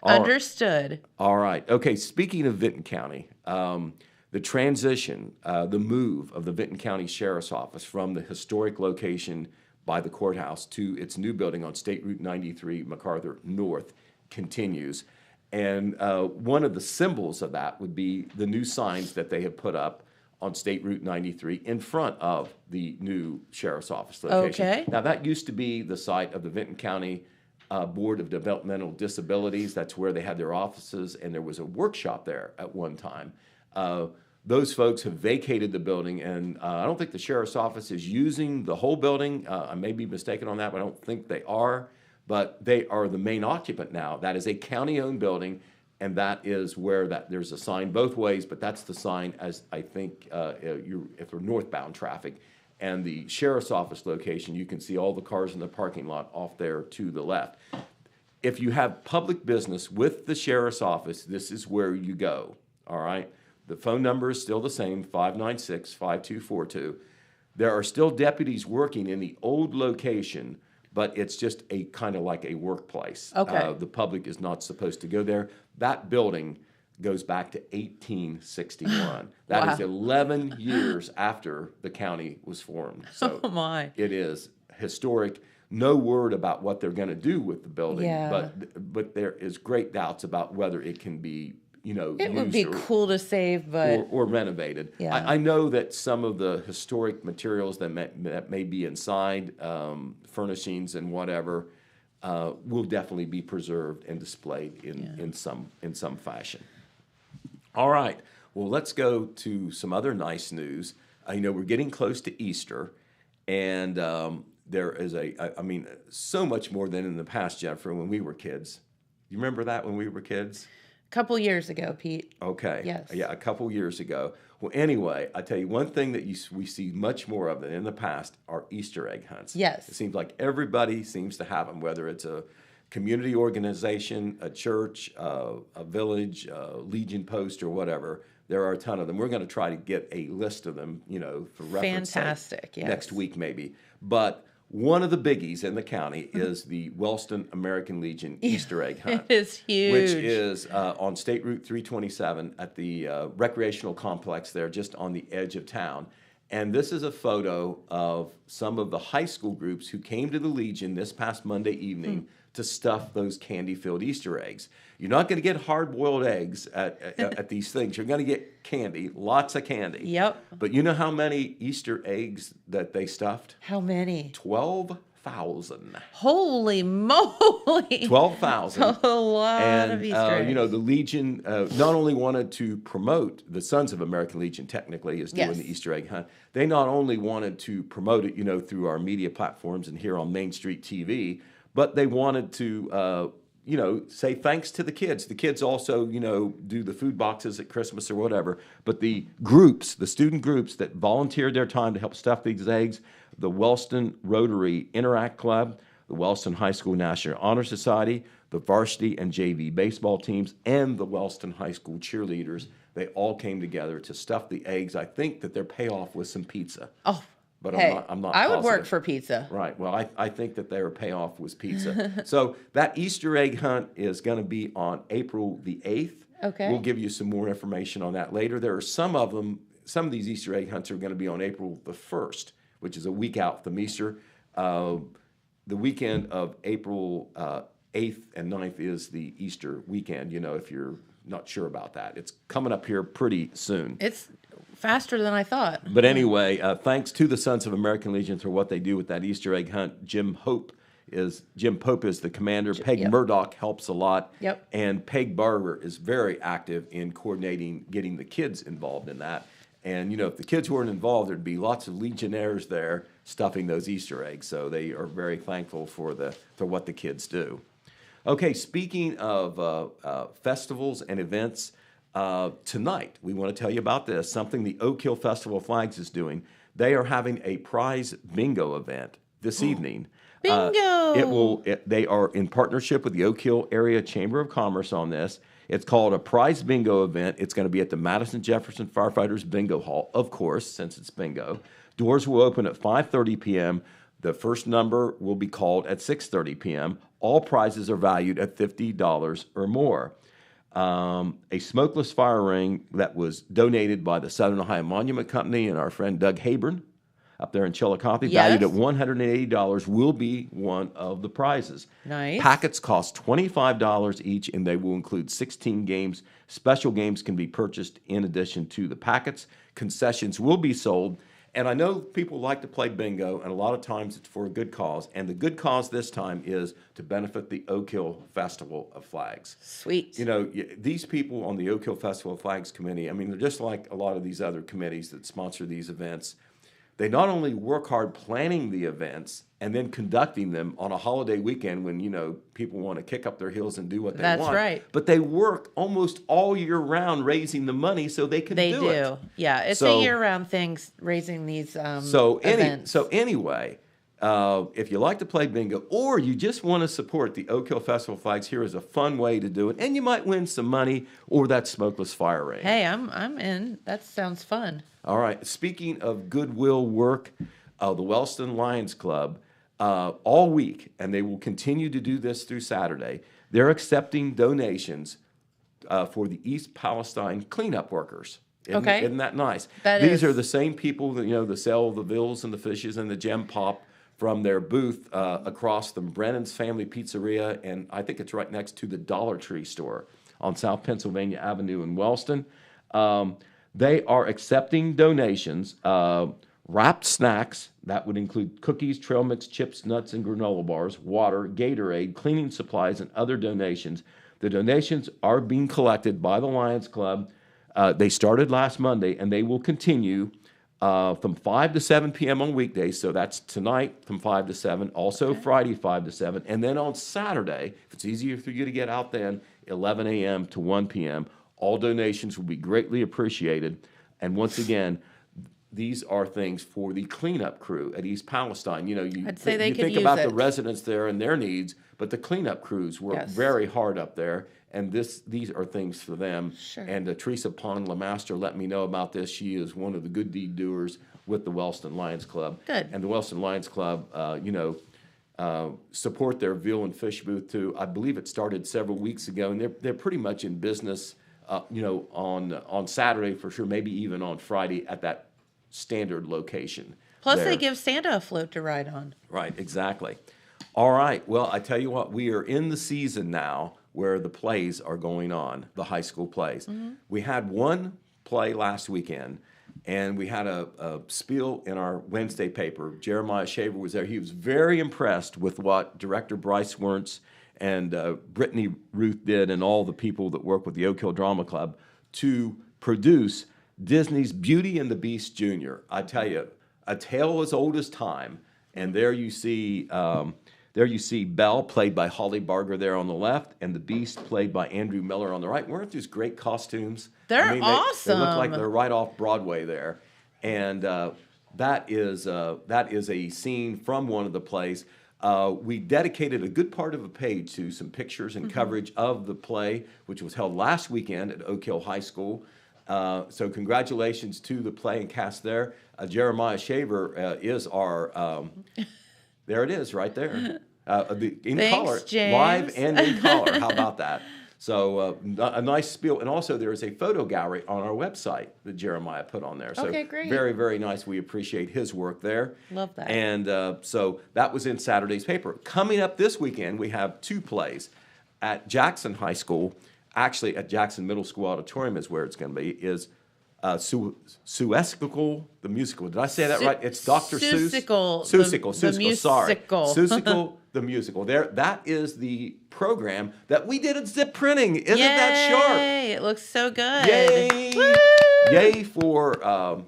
D: Understood.
E: All right. Okay. Speaking of Vinton County, the transition, the move of the Vinton County Sheriff's Office from the historic location by the courthouse to its new building on State Route 93, MacArthur North, continues. And one of the symbols of that would be the new signs that they have put up on State Route 93 in front of the new Sheriff's Office location.
D: Okay.
E: Now, that used to be the site of the Vinton County Board of Developmental Disabilities. That's where they had their offices, and there was a workshop there at one time. Those folks have vacated the building, and I don't think the Sheriff's Office is using the whole building. I may be mistaken on that, but I don't think they are. But they are the main occupant now. That is a county-owned building, and that is where there's a sign both ways, but that's the sign as I think if we're northbound traffic. And the Sheriff's Office location, you can see all the cars in the parking lot off there to the left. If you have public business with the Sheriff's Office, this is where you go, all right? The phone number is still the same, 596-5242. There are still deputies working in the old location, but it's just a kind of like a workplace.
D: Okay.
E: The public is not supposed to go there. That building goes back to 1861. That is
D: Wow.
E: 11 years after the county was formed. So
D: Oh, my.
E: it is historic. No word about what they're going to do with the building,
D: Yeah.
E: but there is great doubts about whether it can be,
D: It would be
E: used
D: cool to save, but
E: or renovated.
D: Yeah.
E: I know that some of the historic materials that may be inside, furnishings and whatever, will definitely be preserved and displayed in some fashion. All right. Well, let's go to some other nice news. We're getting close to Easter, and there is so much more than in the past, Jennifer, when we were kids. You remember that when we were kids?
D: a couple years ago, Pete.
E: Okay.
D: Yes.
E: Yeah, a couple years ago. Well, anyway, I tell you one thing that we see much more of than in the past are Easter egg hunts.
D: Yes.
E: It seems like everybody seems to have them, whether it's a community organization, a church, a village, a Legion post, or whatever. There are a ton of them. We're going to try to get a list of them, for reference sake
D: Fantastic, yes.
E: next week maybe. But one of the biggies in the county is the Wellston American Legion Easter egg hunt.
D: It is huge.
E: Which is on State Route 327 at the recreational complex there, just on the edge of town. And this is a photo of some of the high school groups who came to the Legion this past Monday evening to stuff those candy-filled Easter eggs. You're not going to get hard-boiled eggs at these things. You're going to get candy, lots of candy.
D: Yep.
E: But you know how many Easter eggs that they stuffed?
D: How many?
E: 12,000.
D: Holy moly.
E: 12,000.
D: A lot of Easter eggs.
E: The Legion not only wanted to promote, the Sons of American Legion technically is doing
D: Yes.
E: the Easter egg hunt. They not only wanted to promote it, through our media platforms and here on Main Street TV, but they wanted to, say thanks to the kids. The kids also, do the food boxes at Christmas or whatever. But the student groups that volunteered their time to help stuff these eggs, the Wellston Rotary Interact Club, the Wellston High School National Honor Society, the varsity and JV baseball teams, and the Wellston High School cheerleaders, they all came together to stuff the eggs. I think that their payoff was some pizza.
D: Oh,
E: But
D: hey,
E: I'm not
D: I would
E: positive.
D: work for pizza.
E: Right. Well, I think that their payoff was pizza. So that Easter egg hunt is going to be on April the 8th.
D: Okay.
E: We'll give you some more information on that later. There are some of these Easter egg hunts are going to be on April the 1st, which is a week out from Easter. The weekend of April 8th and 9th is the Easter weekend, if you're not sure about that. It's coming up here pretty soon.
D: It's faster than I thought.
E: But anyway, thanks to the Sons of American Legion for what they do with that Easter egg hunt. Jim Pope is the commander. Peg
D: Yep.
E: Murdoch helps a lot.
D: Yep.
E: And Peg Barber is very active in coordinating, getting the kids involved in that. And, if the kids weren't involved, there'd be lots of Legionnaires there stuffing those Easter eggs. So they are very thankful for what the kids do. Okay, speaking of festivals and events, tonight we want to tell you about this, something the Oak Hill Festival of Flags is doing. They are having a prize bingo event this evening.
D: Bingo!
E: They are in partnership with the Oak Hill Area Chamber of Commerce on this. It's called a prize bingo event. It's going to be at the Madison Jefferson Firefighters Bingo Hall, of course, since it's bingo. Doors will open at 5:30 p.m. The first number will be called at 6:30 p.m. All prizes are valued at $50 or more. A smokeless fire ring that was donated by the Southern Ohio Monument Company and our friend Doug Habern up there in Chillicothe, valued at $180, will be one of the prizes.
D: Nice.
E: Packets cost $25 each, and they will include 16 games. Special games can be purchased in addition to the packets. Concessions will be sold. And I know people like to play bingo, and a lot of times it's for a good cause. And the good cause this time is to benefit the Oak Hill Festival of Flags.
D: Sweet.
E: You know, these people on the Oak Hill Festival of Flags committee, I mean, they're just like a lot of these other committees that sponsor these events. They not only work hard planning the events and then conducting them on a holiday weekend when, you know, people want to kick up their heels and do what they want.
D: That's right.
E: But they work almost all year round raising the money so they can do it.
D: They do. Yeah, it's a year-round thing, raising these events.
E: So anyway, if you like to play bingo or you just want to support the Oak Hill Festival of Flags, here is a fun way to do it. And you might win some money or that smokeless fire ring.
D: Hey, I'm in. That sounds fun.
E: All right. Speaking of goodwill work, the Wellston Lions Club, all week, and they will continue to do this through Saturday, they're accepting donations for the East Palestine cleanup workers. Isn't that nice? These are the same people that, you know, that sell the Vills and the Fishes and the Gem Pop from their booth across from Brennan's Family Pizzeria, and I think it's right next to the Dollar Tree store on South Pennsylvania Avenue in Wellston. They are accepting donations, wrapped snacks, that would include cookies, trail mix, chips, nuts, and granola bars, water, Gatorade, cleaning supplies, and other donations. The donations are being collected by the Lions Club. They started last Monday, and they will continue from 5 to 7 p.m. on weekdays, so that's tonight from 5 to 7, also Friday 5 to 7, and then on Saturday, if it's easier for you to get out then, 11 a.m. to 1 p.m., all donations will be greatly appreciated. And once again, these are things for the cleanup crew at East Palestine. You know, you think about the residents there and their needs, but the cleanup crews work very hard up there, and these are things for them.
D: Sure. And
E: Teresa Pond-Lamaster let me know about this. She is one of the good deed doers with the Wellston Lions Club.
D: Good.
E: And the Wellston Lions Club, support their veal and fish booth too. I believe it started several weeks ago, and they're pretty much in business. On Saturday for sure, maybe even on Friday at that standard location.
D: Plus, they give Santa a float to ride on.
E: Right, exactly. All right, well, I tell you what, we are in the season now where the plays are going on, the high school plays. Mm-hmm. We had one play last weekend, and we had a spiel in our Wednesday paper. Jeremiah Shaver was there. He was very impressed with what Director Bryce Wernz and Brittany Ruth did, and all the people that work with the Oak Hill Drama Club to produce Disney's Beauty and the Beast Jr. I tell you, a tale as old as time. And there you see Belle, played by Holly Barger there on the left, and the Beast, played by Andrew Miller on the right. Weren't these great costumes?
D: They're awesome.
E: They look like they're right off Broadway there. And that is a scene from one of the plays. We dedicated a good part of a page to some pictures and coverage of the play, which was held last weekend at Oak Hill High School. So congratulations to the play and cast there. Jeremiah Shaver is our, there it is right there. In color,
D: James.
E: live and in color. How about that? So a nice spiel. And also there is a photo gallery on our website that Jeremiah put on there. So
D: great.
E: Very, very nice. We appreciate his work there.
D: Love that.
E: And so that was in Saturday's paper. Coming up this weekend, we have two plays at Jackson High School. Actually, at Jackson Middle School Auditorium is where it's going to be, is Seussical the Musical. Did I say that right? It's Dr. Seuss. Seussical, sorry. Seussical the Musical. That is the program that we did at Zip Printing. Isn't that sharp?
D: Yay! It looks so good.
E: Yay!
D: Woo!
E: Yay for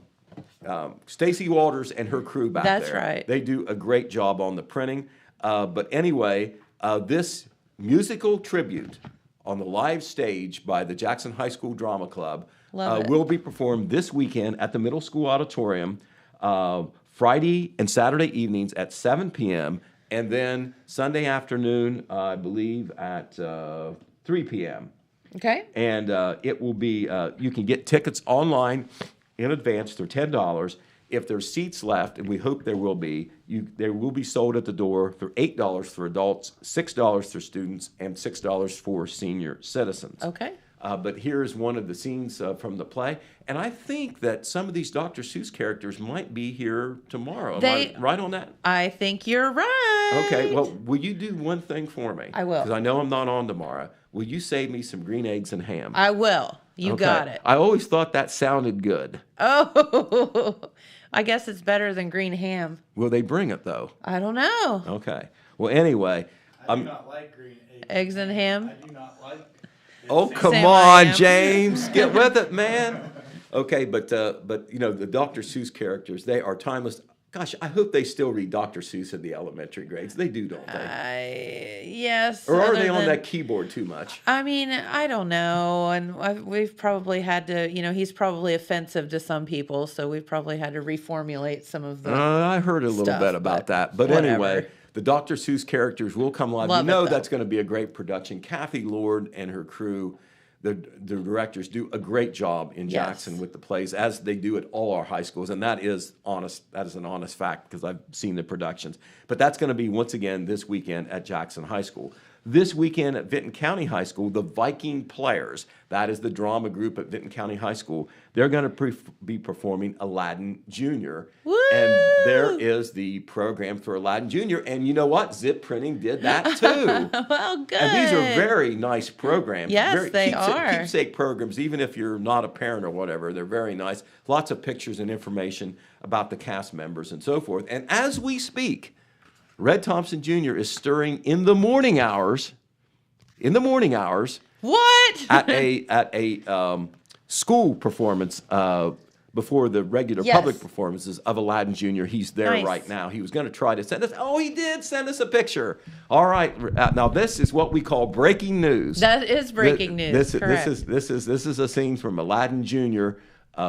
E: Stacy Walters and her crew back there.
D: That's right.
E: They do a great job on the printing. But anyway, this musical tribute on the live stage by the Jackson High School Drama Club will be performed this weekend at the Middle School Auditorium, Friday and Saturday evenings at 7 p.m., and then Sunday afternoon, I believe, at 3 p.m.
D: Okay.
E: And it will be, you can get tickets online in advance. They're $10. If there's seats left, and we hope there will be, they will be sold at the door for $8 for adults, $6 for students, and $6 for senior citizens.
D: Okay.
E: But here's one of the scenes from the play. And I think that some of these Dr. Seuss characters might be here tomorrow. Am I right on that?
D: I think you're right.
E: Okay, well, will you do one thing for me?
D: I will.
E: Because I know I'm not on tomorrow. Will you save me some green eggs and ham?
D: I will. You got it.
E: I always thought that sounded good.
D: Oh, I guess it's better than green ham.
E: Will they bring it, though?
D: I don't know.
E: Okay. Well, anyway.
F: I do not like green eggs.
D: Eggs and ham?
F: I do not like.
E: Oh, come
D: Sam,
E: on,
D: I am.
E: James. Get with it, man. Okay, but you know, the Dr. Seuss characters, they are timeless. Gosh, I hope they still read Dr. Seuss in the elementary grades. They do, don't they?
D: Yes.
E: Or are
D: other
E: they on
D: than-
E: that keyboard too much?
D: I mean, I don't know. And we've probably had to, he's probably offensive to some people. So we've probably had to reformulate some of the.
E: I heard a little
D: stuff,
E: bit about
D: but
E: that. But
D: whatever.
E: anyway, the Dr. Seuss characters will come live.
D: Love
E: you know
D: it, though.
E: that's going to be a great production. Kathy Lord and her crew, the directors, do a great job in Jackson
D: Yes.
E: with the plays, as they do at all our high schools. And that is honest. That is an honest fact because I've seen the productions. But that's going to be, once again, this weekend at Jackson High School. This weekend at Vinton County High School, the Viking Players, that is the drama group at Vinton County High School, they're going to be performing Aladdin Jr.
D: Woo!
E: And there is the program for Aladdin Jr. And you know what? Zip Printing did that too.
D: Well, good.
E: And these are very nice programs.
D: Yes,
E: Very
D: they are.
E: Keepsake programs, even if you're not a parent or whatever. They're very nice. Lots of pictures and information about the cast members and so forth. And as we speak, Red Thompson Jr. is stirring in the morning hours.
D: What?
E: at a school performance before the regular
D: Yes.
E: public performances of Aladdin Jr. He's there
D: Nice.
E: right now. He was going to try to send us. Oh, he did send us a picture. All right. Now this is what we call breaking news.
D: That is breaking news. Correct.
E: This is a scene from Aladdin Jr.,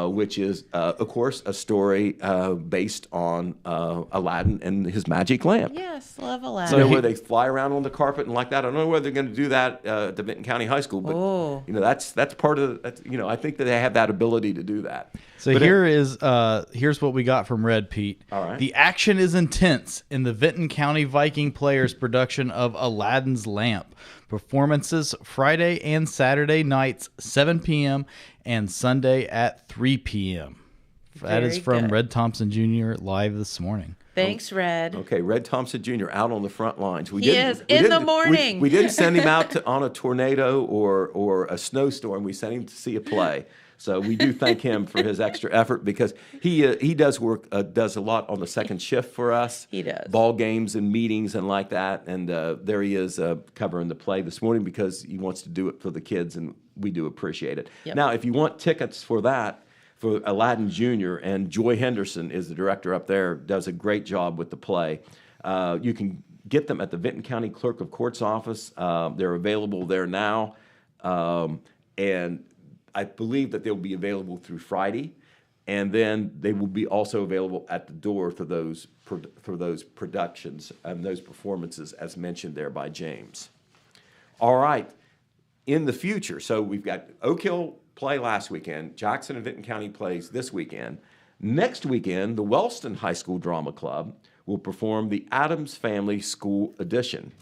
E: which is, of course, a story based on Aladdin and his magic lamp.
D: Yes, love
E: You
D: Aladdin.
E: know, where they fly around on the carpet and like that. I don't know whether they're going to do that at the Vinton County High School, but you know, that's part of. I think that they have that ability to do that.
G: So
E: But
G: here's what we got from Red Pete.
E: All right.
G: The action is intense in the Vinton County Viking Players production of Aladdin's Lamp. Performances Friday and Saturday nights, 7 p.m. and Sunday at 3 p.m. That is
D: Very
G: from
D: good.
G: Red Thompson Jr. live this morning.
D: Thanks, Red.
E: Okay, Red Thompson Jr. out on the front lines.
D: He is in the morning.
E: We didn't send him out on a tornado or a snowstorm. We sent him to see a play. So we do thank him for his extra effort because he does a lot on the second shift for us.
D: He does.
E: Ball games and meetings and like that. And there he is covering the play this morning because he wants to do it for the kids, and we do appreciate it.
D: Yep.
E: Now, if you want tickets for that, for Aladdin Jr., and Joy Henderson is the director up there, does a great job with the play. You can get them at the Vinton County Clerk of Court's office. They're available there now. And I believe that they'll be available through Friday. And then they will be also available at the door for those productions and those performances as mentioned there by James. All right. In the future, so we've got Oak Hill play last weekend, Jackson and Vinton County plays this weekend. Next weekend, the Wellston High School Drama Club will perform the Addams Family School Edition.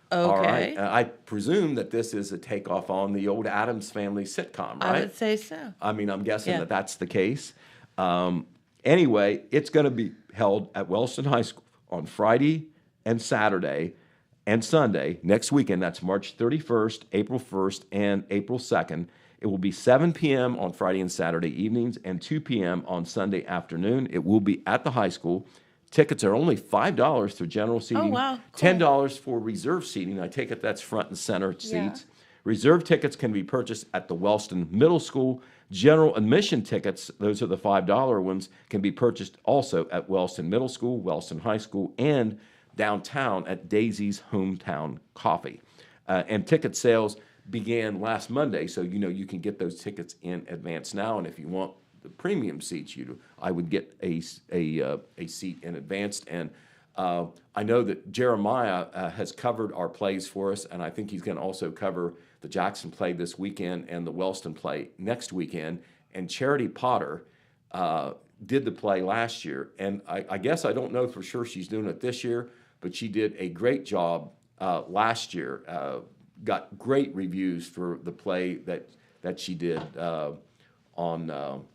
E: All
D: Okay.
E: right. I presume that this is a takeoff on the old Addams Family sitcom, right?
D: I would say so.
E: I mean, I'm guessing
D: Yeah.
E: that that's the case. Anyway, it's going to be held at Wellston High School on Friday and Saturday and Sunday next weekend. That's March 31st, April 1st, and April 2nd. It will be 7 p.m. on Friday and Saturday evenings and 2 p.m. on Sunday afternoon. It will be at the high school. Tickets are only $5 through general seating.
D: wow, cool.
E: $10 for reserve seating. I take it that's front and center seats. Reserve tickets can be purchased at the Wellston Middle School. General admission tickets, those are the $5 ones, can be purchased also at Wellston Middle School, Wellston High School, and downtown at Daisy's Hometown Coffee. And ticket sales began last Monday, so you can get those tickets in advance now. And if you want the premium seats, I would get a seat in advance. And I know that Jeremiah has covered our plays for us, and I think he's going to also cover the Jackson play this weekend and the Wellston play next weekend. And Charity Potter did the play last year, and I guess I don't know for sure she's doing it this year, but she did a great job last year. Got great reviews for the play that she did on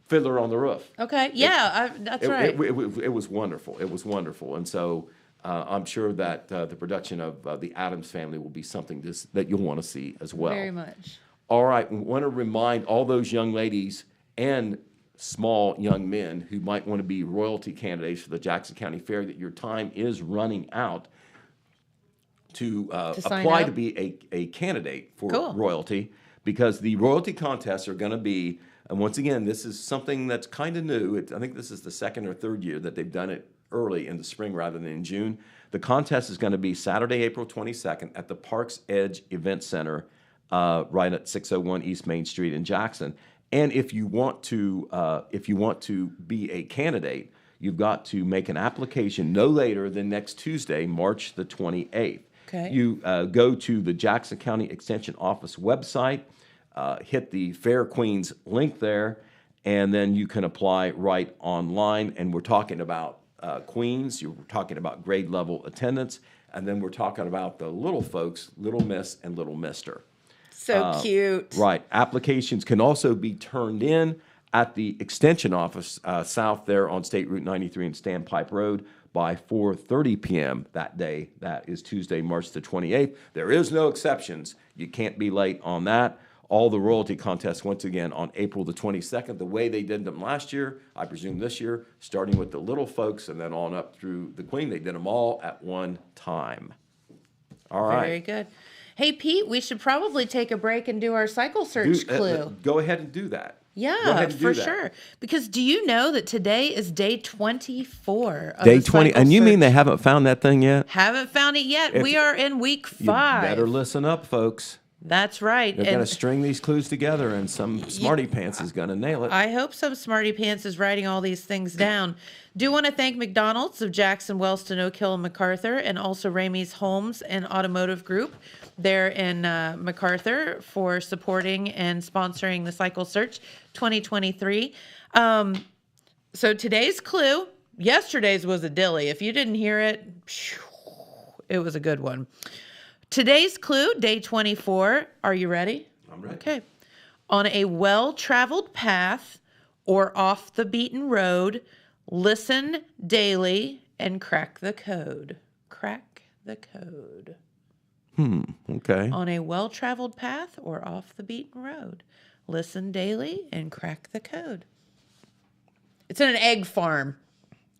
E: Fiddler on the Roof.
D: Okay, yeah, that's right.
E: It was wonderful. It was wonderful, and so I'm sure that the production of the Addams Family will be something that you'll want to see as well.
D: Very much.
E: All right, we want to remind all those young ladies and small young men who might want to be royalty candidates for the Jackson County Fair that your time is running out to apply to be a candidate for royalty, because the royalty contests are going to be, and once again, this is something that's kind of new. I think this is the second or third year that they've done it early in the spring rather than in June. The contest is going to be Saturday, April 22nd at the Parks Edge Event Center, right at 601 East Main Street in Jackson. And if you want to be a candidate, you've got to make an application no later than next Tuesday, March the 28th.
D: Okay.
E: You go to the Jackson County Extension Office website, hit the Fair Queens link there, and then you can apply right online. And we're talking about Queens, you're talking about grade level attendance, and then we're talking about the little folks, Little Miss and Little Mister.
D: So cute.
E: Right. Applications can also be turned in at the Extension Office south there on State Route 93 and Standpipe Road by 4:30 p.m. that day. That is Tuesday, March the 28th. There is no exceptions. You can't be late on that. All the royalty contests, once again, on April the 22nd, the way they did them last year, I presume this year, starting with the little folks and then on up through the Queen. They did them all at one time. All right.
D: Very good. Hey, Pete, we should probably take a break and do our cycle search clue.
E: Go ahead and do that.
D: Yeah, for sure. Because do you know that today is day 24 of
E: Day
D: the
E: 20,
D: cycle
E: and you
D: search?
E: mean they haven't found that thing yet?
D: Haven't found it yet. We are in week 5.
E: You better listen up, folks.
D: That's right.
E: They're going to string these clues together, and some smarty pants is going to nail it.
D: I hope some smarty pants is writing all these things down. Do want to thank McDonald's of Jackson, Wellston, Oak Hill, and MacArthur, and also Ramey's Homes and Automotive Group there in MacArthur for supporting and sponsoring the Cycle Search 2023. So today's clue, yesterday's was a dilly. If you didn't hear it, it was a good one. Today's clue, day 24. Are you ready?
E: I'm ready.
D: Okay. On a well-traveled path or off the beaten road, listen daily and crack the code. Crack the code.
E: Okay.
D: On a well-traveled path or off the beaten road, listen daily and crack the code. It's in an egg farm.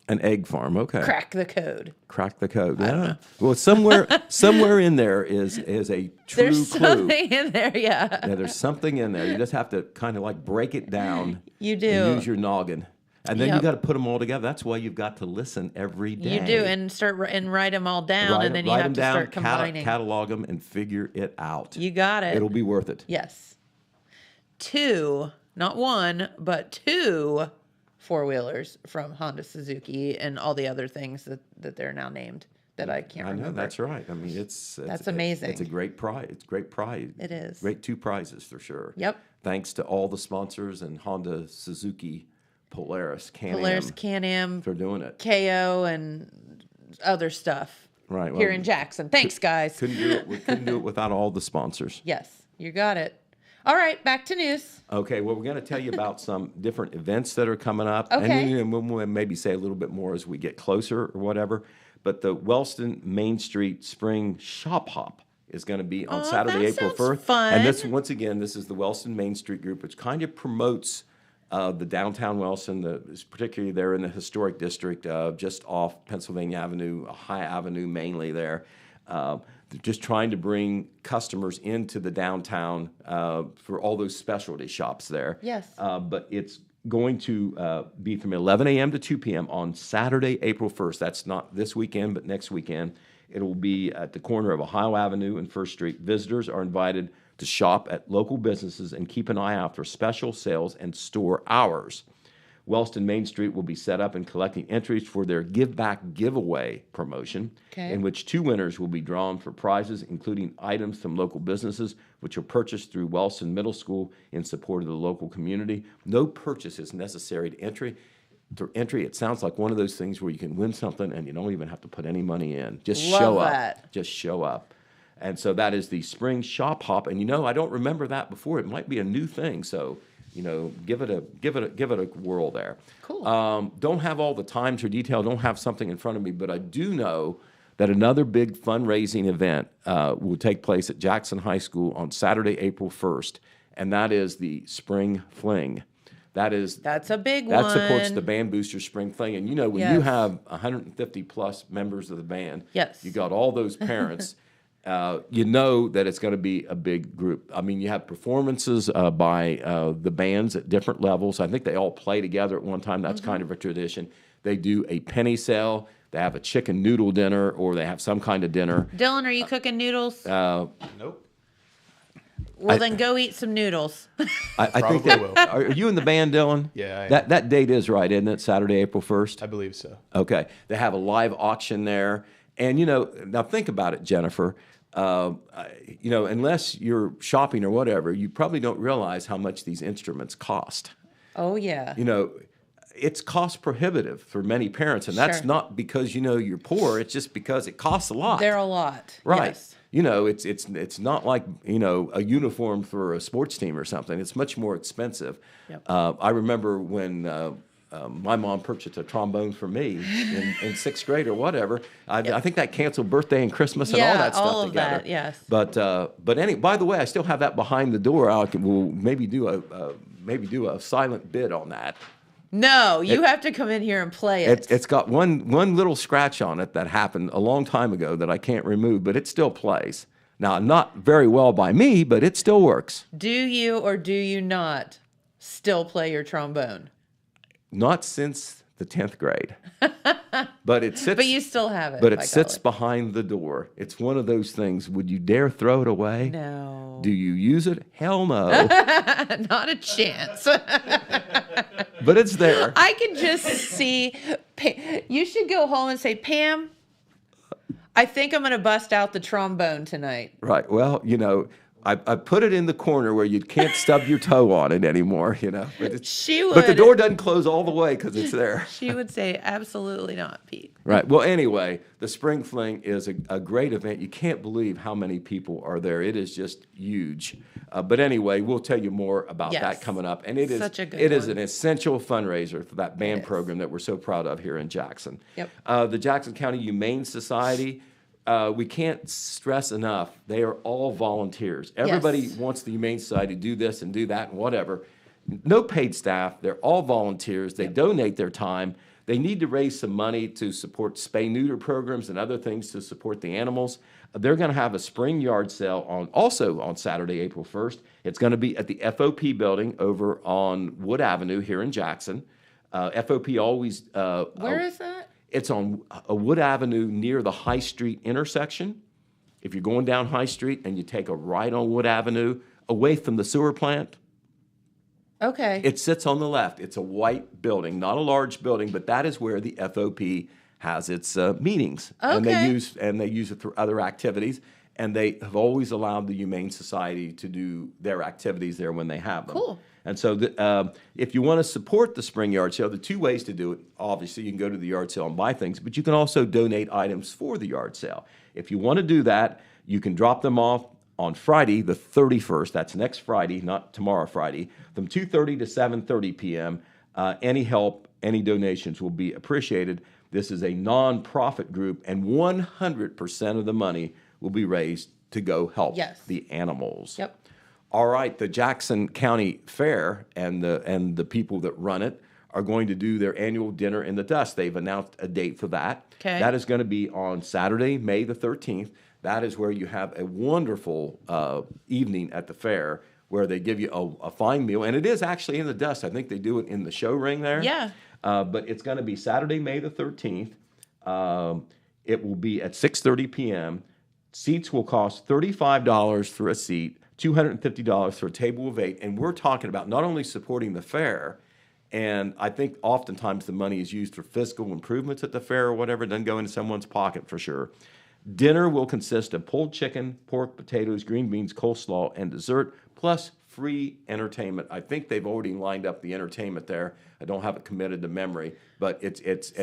E: An egg farm. Okay.
D: Crack the code.
E: Crack the code. Yeah. Well, somewhere in there is a true
D: There's
E: clue.
D: something in there, yeah.
E: Yeah, there's something in there. You just have to kind of like break it down.
D: You do.
E: And use your noggin. And then you
D: Yep.
E: got to put them all together. That's why you've got to listen every day.
D: You do, and write them all down, and then you have to start combining.
E: Catalog them, and figure it out.
D: You got it.
E: It'll be worth it.
D: Yes. 2, not 1, but 2 four-wheelers from Honda, Suzuki, and all the other things that they're now named that I can't remember.
E: I know, that's right. I mean,
D: That's amazing.
E: It's a great prize. It's great prize.
D: It is.
E: Great 2 prizes for sure.
D: Yep.
E: Thanks to all the sponsors and Honda, Suzuki, Polaris,
D: Can-Am
E: for doing it.
D: KO, and other stuff.
E: Right.
D: Here in Jackson. Thanks, guys.
E: Couldn't do it without all the sponsors.
D: Yes, you got it. All right, back to news.
E: Okay, well, we're going to tell you about some different events that are coming up.
D: Okay.
E: And we'll maybe say a little bit more as we get closer or whatever. But the Wellston Main Street Spring Shop Hop is going to be on Saturday,
D: that
E: April
D: sounds
E: 1st.
D: fun.
E: And this is the Wellston Main Street group, which kind of promotes the downtown Wellston, particularly there in the historic district, just off Pennsylvania Avenue, High Avenue mainly there. They're just trying to bring customers into the downtown for all those specialty shops there.
D: Yes.
E: But it's going to be from 11 a.m. to 2 p.m. on Saturday, April 1st. That's not this weekend, but next weekend. It will be at the corner of Ohio Avenue and First Street. Visitors are invited to shop at local businesses and keep an eye out for special sales and store hours. Wellston Main Street will be set up and collecting entries for their Give Back Giveaway promotion, in which 2 winners will be drawn for prizes, including items from local businesses, which are purchased through Wellston Middle School in support of the local community. No purchase is necessary to entry. It sounds like one of those things where you can win something and you don't even have to put any money in. Just show up. Just show up. And so that is the Spring Shop Hop. And I don't remember that before. It might be a new thing. So give it a whirl there.
D: Cool.
E: Don't have all the times or detail. Don't have something in front of me, but I do know that another big fundraising event will take place at Jackson High School on Saturday, April 1st, and that is the Spring Fling. That's
D: a big one.
E: That supports the Band Booster Spring Fling, and when you have 150 plus members of the band,
D: yes,
E: you got all those parents. You know that it's going to be a big group. I mean, you have performances by the bands at different levels. I think they all play together at one time. That's kind of a tradition. They do a penny sale. They have a chicken noodle dinner, or they have some kind of dinner.
D: Dylan, are you cooking noodles?
G: Nope.
D: Well, then go eat some noodles.
E: I think they will. Are you in the band, Dylan?
G: Yeah, I am.
E: That date is right, isn't it? Saturday, April 1st?
G: I believe so.
E: Okay. They have a live auction there. And, now think about it, Jennifer. Unless you're shopping or whatever, you probably don't realize how much these instruments cost.
D: Oh, yeah.
E: It's cost prohibitive for many parents. And that's not because, you're poor. It's just because it costs a lot.
D: They're a lot.
E: Right.
D: Yes.
E: It's not like, a uniform for a sports team or something. It's much more expensive.
D: Yep.
E: I remember when my mom purchased a trombone for me in 6th grade or whatever. I think that canceled birthday and Christmas and all that stuff
D: all of
E: together.
D: that, yes.
E: But by the way, I still have that behind the door. We'll maybe do a silent bid on that.
D: No, you have to come in here and play it.
E: It's got one little scratch on it that happened a long time ago that I can't remove, but it still plays. Now, not very well by me, but it still works.
D: Do you or do you not still play your trombone?
E: Not since the 10th grade. But it sits.
D: But you still have it.
E: But it sits behind the door. It's one of those things. Would you dare throw it away?
D: No.
E: Do you use it? Hell no.
D: Not a chance.
E: But it's there.
D: I can just see. You should go home and say, Pam, I think I'm going to bust out the trombone tonight.
E: Right. Well, I put it in the corner where you can't stub your toe on it anymore, But
D: She would.
E: But the door doesn't close all the way because it's there.
D: She would say, absolutely not, Pete.
E: Right. Well, anyway, the Spring Fling is a great event. You can't believe how many people are there. It is just huge. But anyway, we'll tell you more about that coming up. And it is
D: Such a good
E: is
D: one.
E: an essential fundraiser for that band program that we're so proud of here in Jackson.
D: Yep.
E: The Jackson County Humane Society. We can't stress enough, they are all volunteers. Everybody wants the Humane Society to do this and do that and whatever. No paid staff. They're all volunteers. They donate their time. They need to raise some money to support spay-neuter programs and other things to support the animals. They're going to have a spring yard sale also on Saturday, April 1st. It's going to be at the FOP building over on Wood Avenue here in Jackson. FOP always...
D: Where is that?
E: It's on Wood Avenue near the High Street intersection. If you're going down High Street and you take a right on Wood Avenue, away from the sewer plant,
D: Okay.
E: it sits on the left. It's a white building, not a large building, but that is where the FOP has its meetings.
D: Okay.
E: And they use it for other activities. And they have always allowed the Humane Society to do their activities there when they have them.
D: Cool.
E: And so if you want to support the spring yard sale, the 2 ways to do it, obviously, you can go to the yard sale and buy things, but you can also donate items for the yard sale. If you want to do that, you can drop them off on Friday, the 31st. That's next Friday, not tomorrow Friday, from 2:30 to 7:30 p.m. Any help, any donations will be appreciated. This is a nonprofit group, and 100% of the money will be raised to go help the animals.
D: Yep.
E: All right, the Jackson County Fair and the people that run it are going to do their annual dinner in the dust. They've announced a date for that.
D: Okay.
E: That is going to be on Saturday, May the 13th. that is where you have a wonderful evening at the fair where they give you a fine meal. And it is actually in the dust. I think they do it in the show ring there.
D: Yeah.
E: But it's going to be Saturday, May the 13th. It will be at 6:30 p.m. Seats will cost $35 for a seat, $250 for a table of 8. And we're talking about not only supporting the fair, and I think oftentimes the money is used for fiscal improvements at the fair or whatever. It doesn't go into someone's pocket for sure. Dinner will consist of pulled chicken, pork, potatoes, green beans, coleslaw, and dessert, plus free entertainment. I think they've already lined up the entertainment there. I don't have it committed to memory, but it's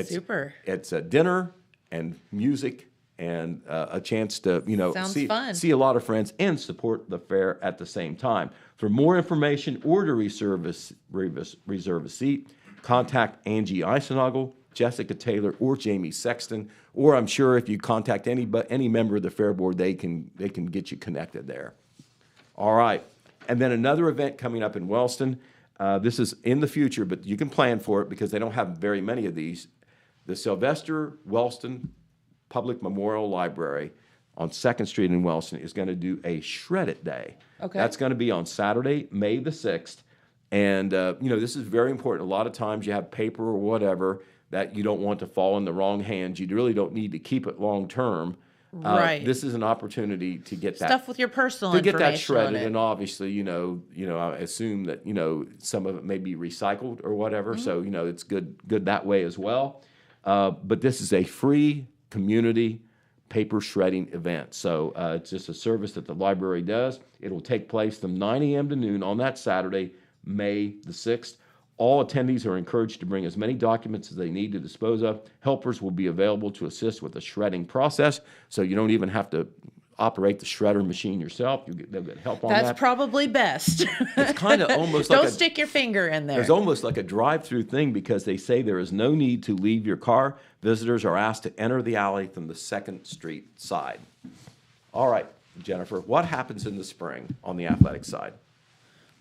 D: super.
E: It's a dinner and music and a chance to
D: Sounds fun.
E: see a lot of friends and support the fair at the same time. For more information or to reserve a seat, contact Angie Eisenagel, Jessica Taylor, or Jamie Sexton. Or I'm sure if you contact any member of the fair board, they can get you connected there. All right. And then another event coming up in Wellston. This is in the future, but you can plan for it because they don't have very many of these. The Sylvester Wellston Public Memorial Library on 2nd Street in Wellston is going to do a Shred It Day.
D: Okay.
E: That's going to be on Saturday, May the 6th. And, this is very important. A lot of times you have paper or whatever that you don't want to fall in the wrong hands. You really don't need to keep it long term.
D: Right.
E: This is an opportunity to get that
D: Stuff with your personal
E: to get
D: information
E: that shredded,
D: on it.
E: and obviously, I assume that some of it may be recycled or whatever.
D: Mm-hmm.
E: So it's good that way as well. But this is a free community paper shredding event. So it's just a service that the library does. It will take place from 9 a.m. to noon on that Saturday, May the 6th. All attendees are encouraged to bring as many documents as they need to dispose of. Helpers will be available to assist with the shredding process, so you don't even have to operate the shredder machine yourself. They'll get help on that.
D: That's probably best.
E: It's kind of almost like
D: Don't stick your finger in there.
E: There's almost like a drive-through thing because they say there is no need to leave your car. Visitors are asked to enter the alley from the 2nd Street side. All right, Jennifer, what happens in the spring on the athletic side?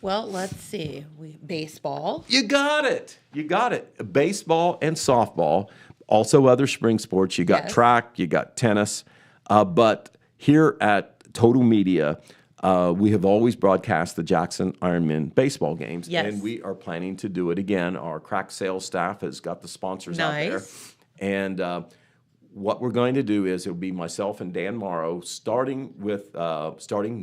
D: Well, let's see. Baseball.
E: You got it. Baseball and softball. Also other spring sports. You got track, you got tennis. But here at Total Media, we have always broadcast the Jackson Ironmen baseball games.
D: Yes.
E: And we are planning to do it again. Our crack sales staff has got the sponsors out there. And what we're going to do is it'll be myself and Dan Morrow starting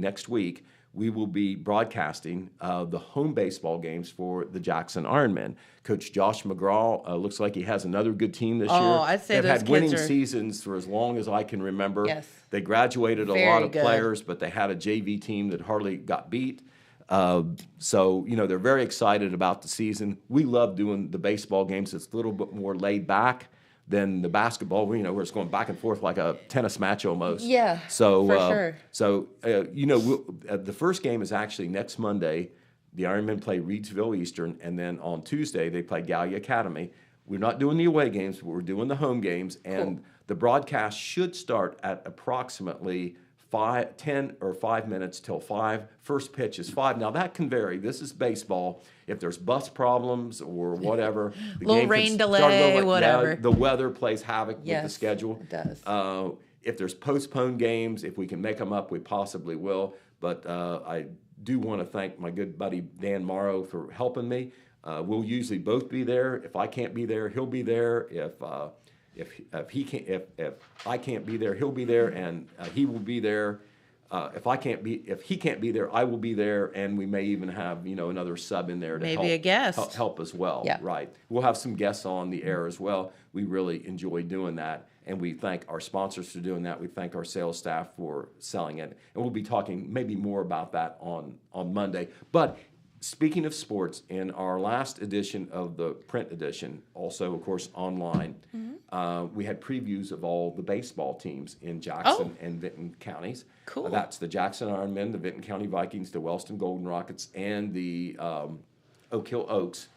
E: next week. We will be broadcasting the home baseball games for the Jackson Ironmen. Coach Josh McGraw looks like he has another good team this year.
D: I'd say
E: They've
D: those
E: had winning
D: kids are...
E: seasons for as long as I can remember.
D: Yes.
E: They graduated
D: Very
E: a lot of
D: good.
E: players, but they had a JV team that hardly got beat. So they're very excited about the season. We love doing the baseball games. It's a little bit more laid back than the basketball, where it's going back and forth like a tennis match almost.
D: Yeah,
E: so,
D: for sure.
E: So, the first game is actually next Monday. The Ironmen play Reedsville Eastern, and then on Tuesday they play Gallia Academy. We're not doing the away games, but we're doing the home games, and the broadcast should start at approximately 5 minutes till 5. First pitch is 5. Now that can vary. This is baseball. If there's bus problems or whatever, the
D: Little
E: game
D: rain
E: can
D: delay,
E: start a little late.
D: whatever.
E: Yeah, the weather plays havoc with the schedule.
D: It does.
E: If there's postponed games, if we can make them up, we possibly will. But I do want to thank my good buddy Dan Morrow for helping me. We'll usually both be there. If I can't be there, he'll be there. If I can't be there, he'll be there, and he will be there. If he can't be there, I will be there, and we may even have another sub in there to
D: Maybe a guest.
E: help as well.
D: Yeah.
E: Right. We'll have some guests on the air as well. We really enjoy doing that, and we thank our sponsors for doing that. We thank our sales staff for selling it, and we'll be talking maybe more about that on Monday. But speaking of sports, in our last edition of the print edition, also of course online, we had previews of all the baseball teams in Jackson and Vinton counties.
D: Cool.
E: That's the Jackson Ironmen, the Vinton County Vikings, the Wellston Golden Rockets, and the Oak Hill Oaks.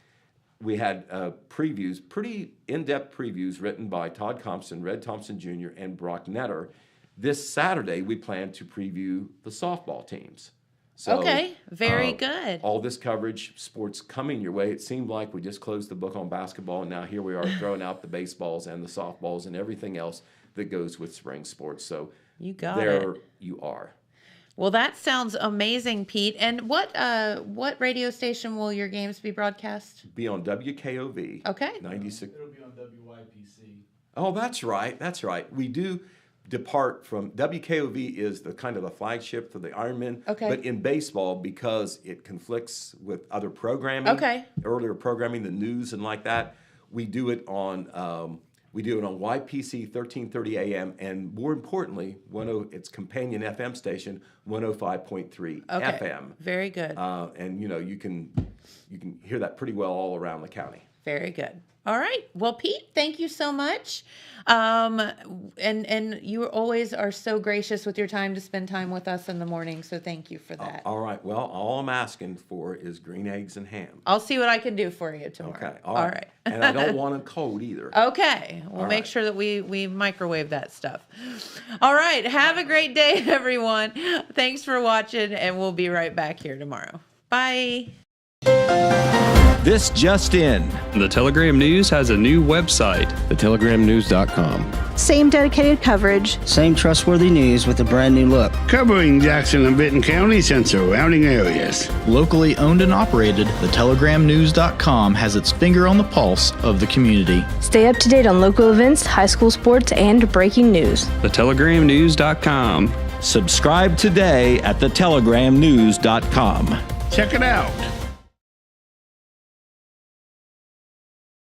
E: We had previews, pretty in-depth previews written by Todd Compson, Red Thompson Jr., and Brock Netter. This Saturday, we plan to preview the softball teams. So,
D: okay, very good.
E: All this coverage, sports coming your way. It seemed like we just closed the book on basketball, and now here we are throwing out the baseballs and the softballs and everything else that goes with spring sports. So
D: You got
E: there
D: it.
E: you are.
D: Well, that sounds amazing, Pete. And what radio station will your games be broadcast?
E: Be on WKOV.
D: Okay.
E: 96.
G: It'll be on WYPC.
E: Oh, that's right. That's right. We do depart from WKOV is the kind of the flagship for the Ironmen.
D: Okay.
E: But in baseball, because it conflicts with other programming,
D: Okay.
E: earlier programming, the news and like that, we do it on YPC 1330 AM, and more importantly, its companion FM station 105.3
D: Okay.
E: FM.
D: Very good.
E: And you can hear that pretty well all around the county.
D: Very good. All right. Well, Pete, thank you so much. And you always are so gracious with your time to spend time with us in the morning. So thank you for that.
E: All right. Well, all I'm asking for is green eggs and ham.
D: I'll see what I can do for you tomorrow.
E: Okay.
D: All right.
E: And I don't want them cold either.
D: Okay. We'll make sure that we microwave that stuff. All right. Have a great day, everyone. Thanks for watching, and we'll be right back here tomorrow. Bye.
H: This just in.
I: The Telegram News has a new website.
H: TheTelegramNews.com.
J: Same dedicated coverage.
K: Same trustworthy news with a brand new look.
L: Covering Jackson and Benton counties and surrounding areas.
G: Locally owned and operated, TheTelegramNews.com has its finger on the pulse of the community.
J: Stay up to date on local events, high school sports, and breaking news.
I: TheTelegramNews.com.
H: Subscribe today at TheTelegramNews.com.
L: Check it out.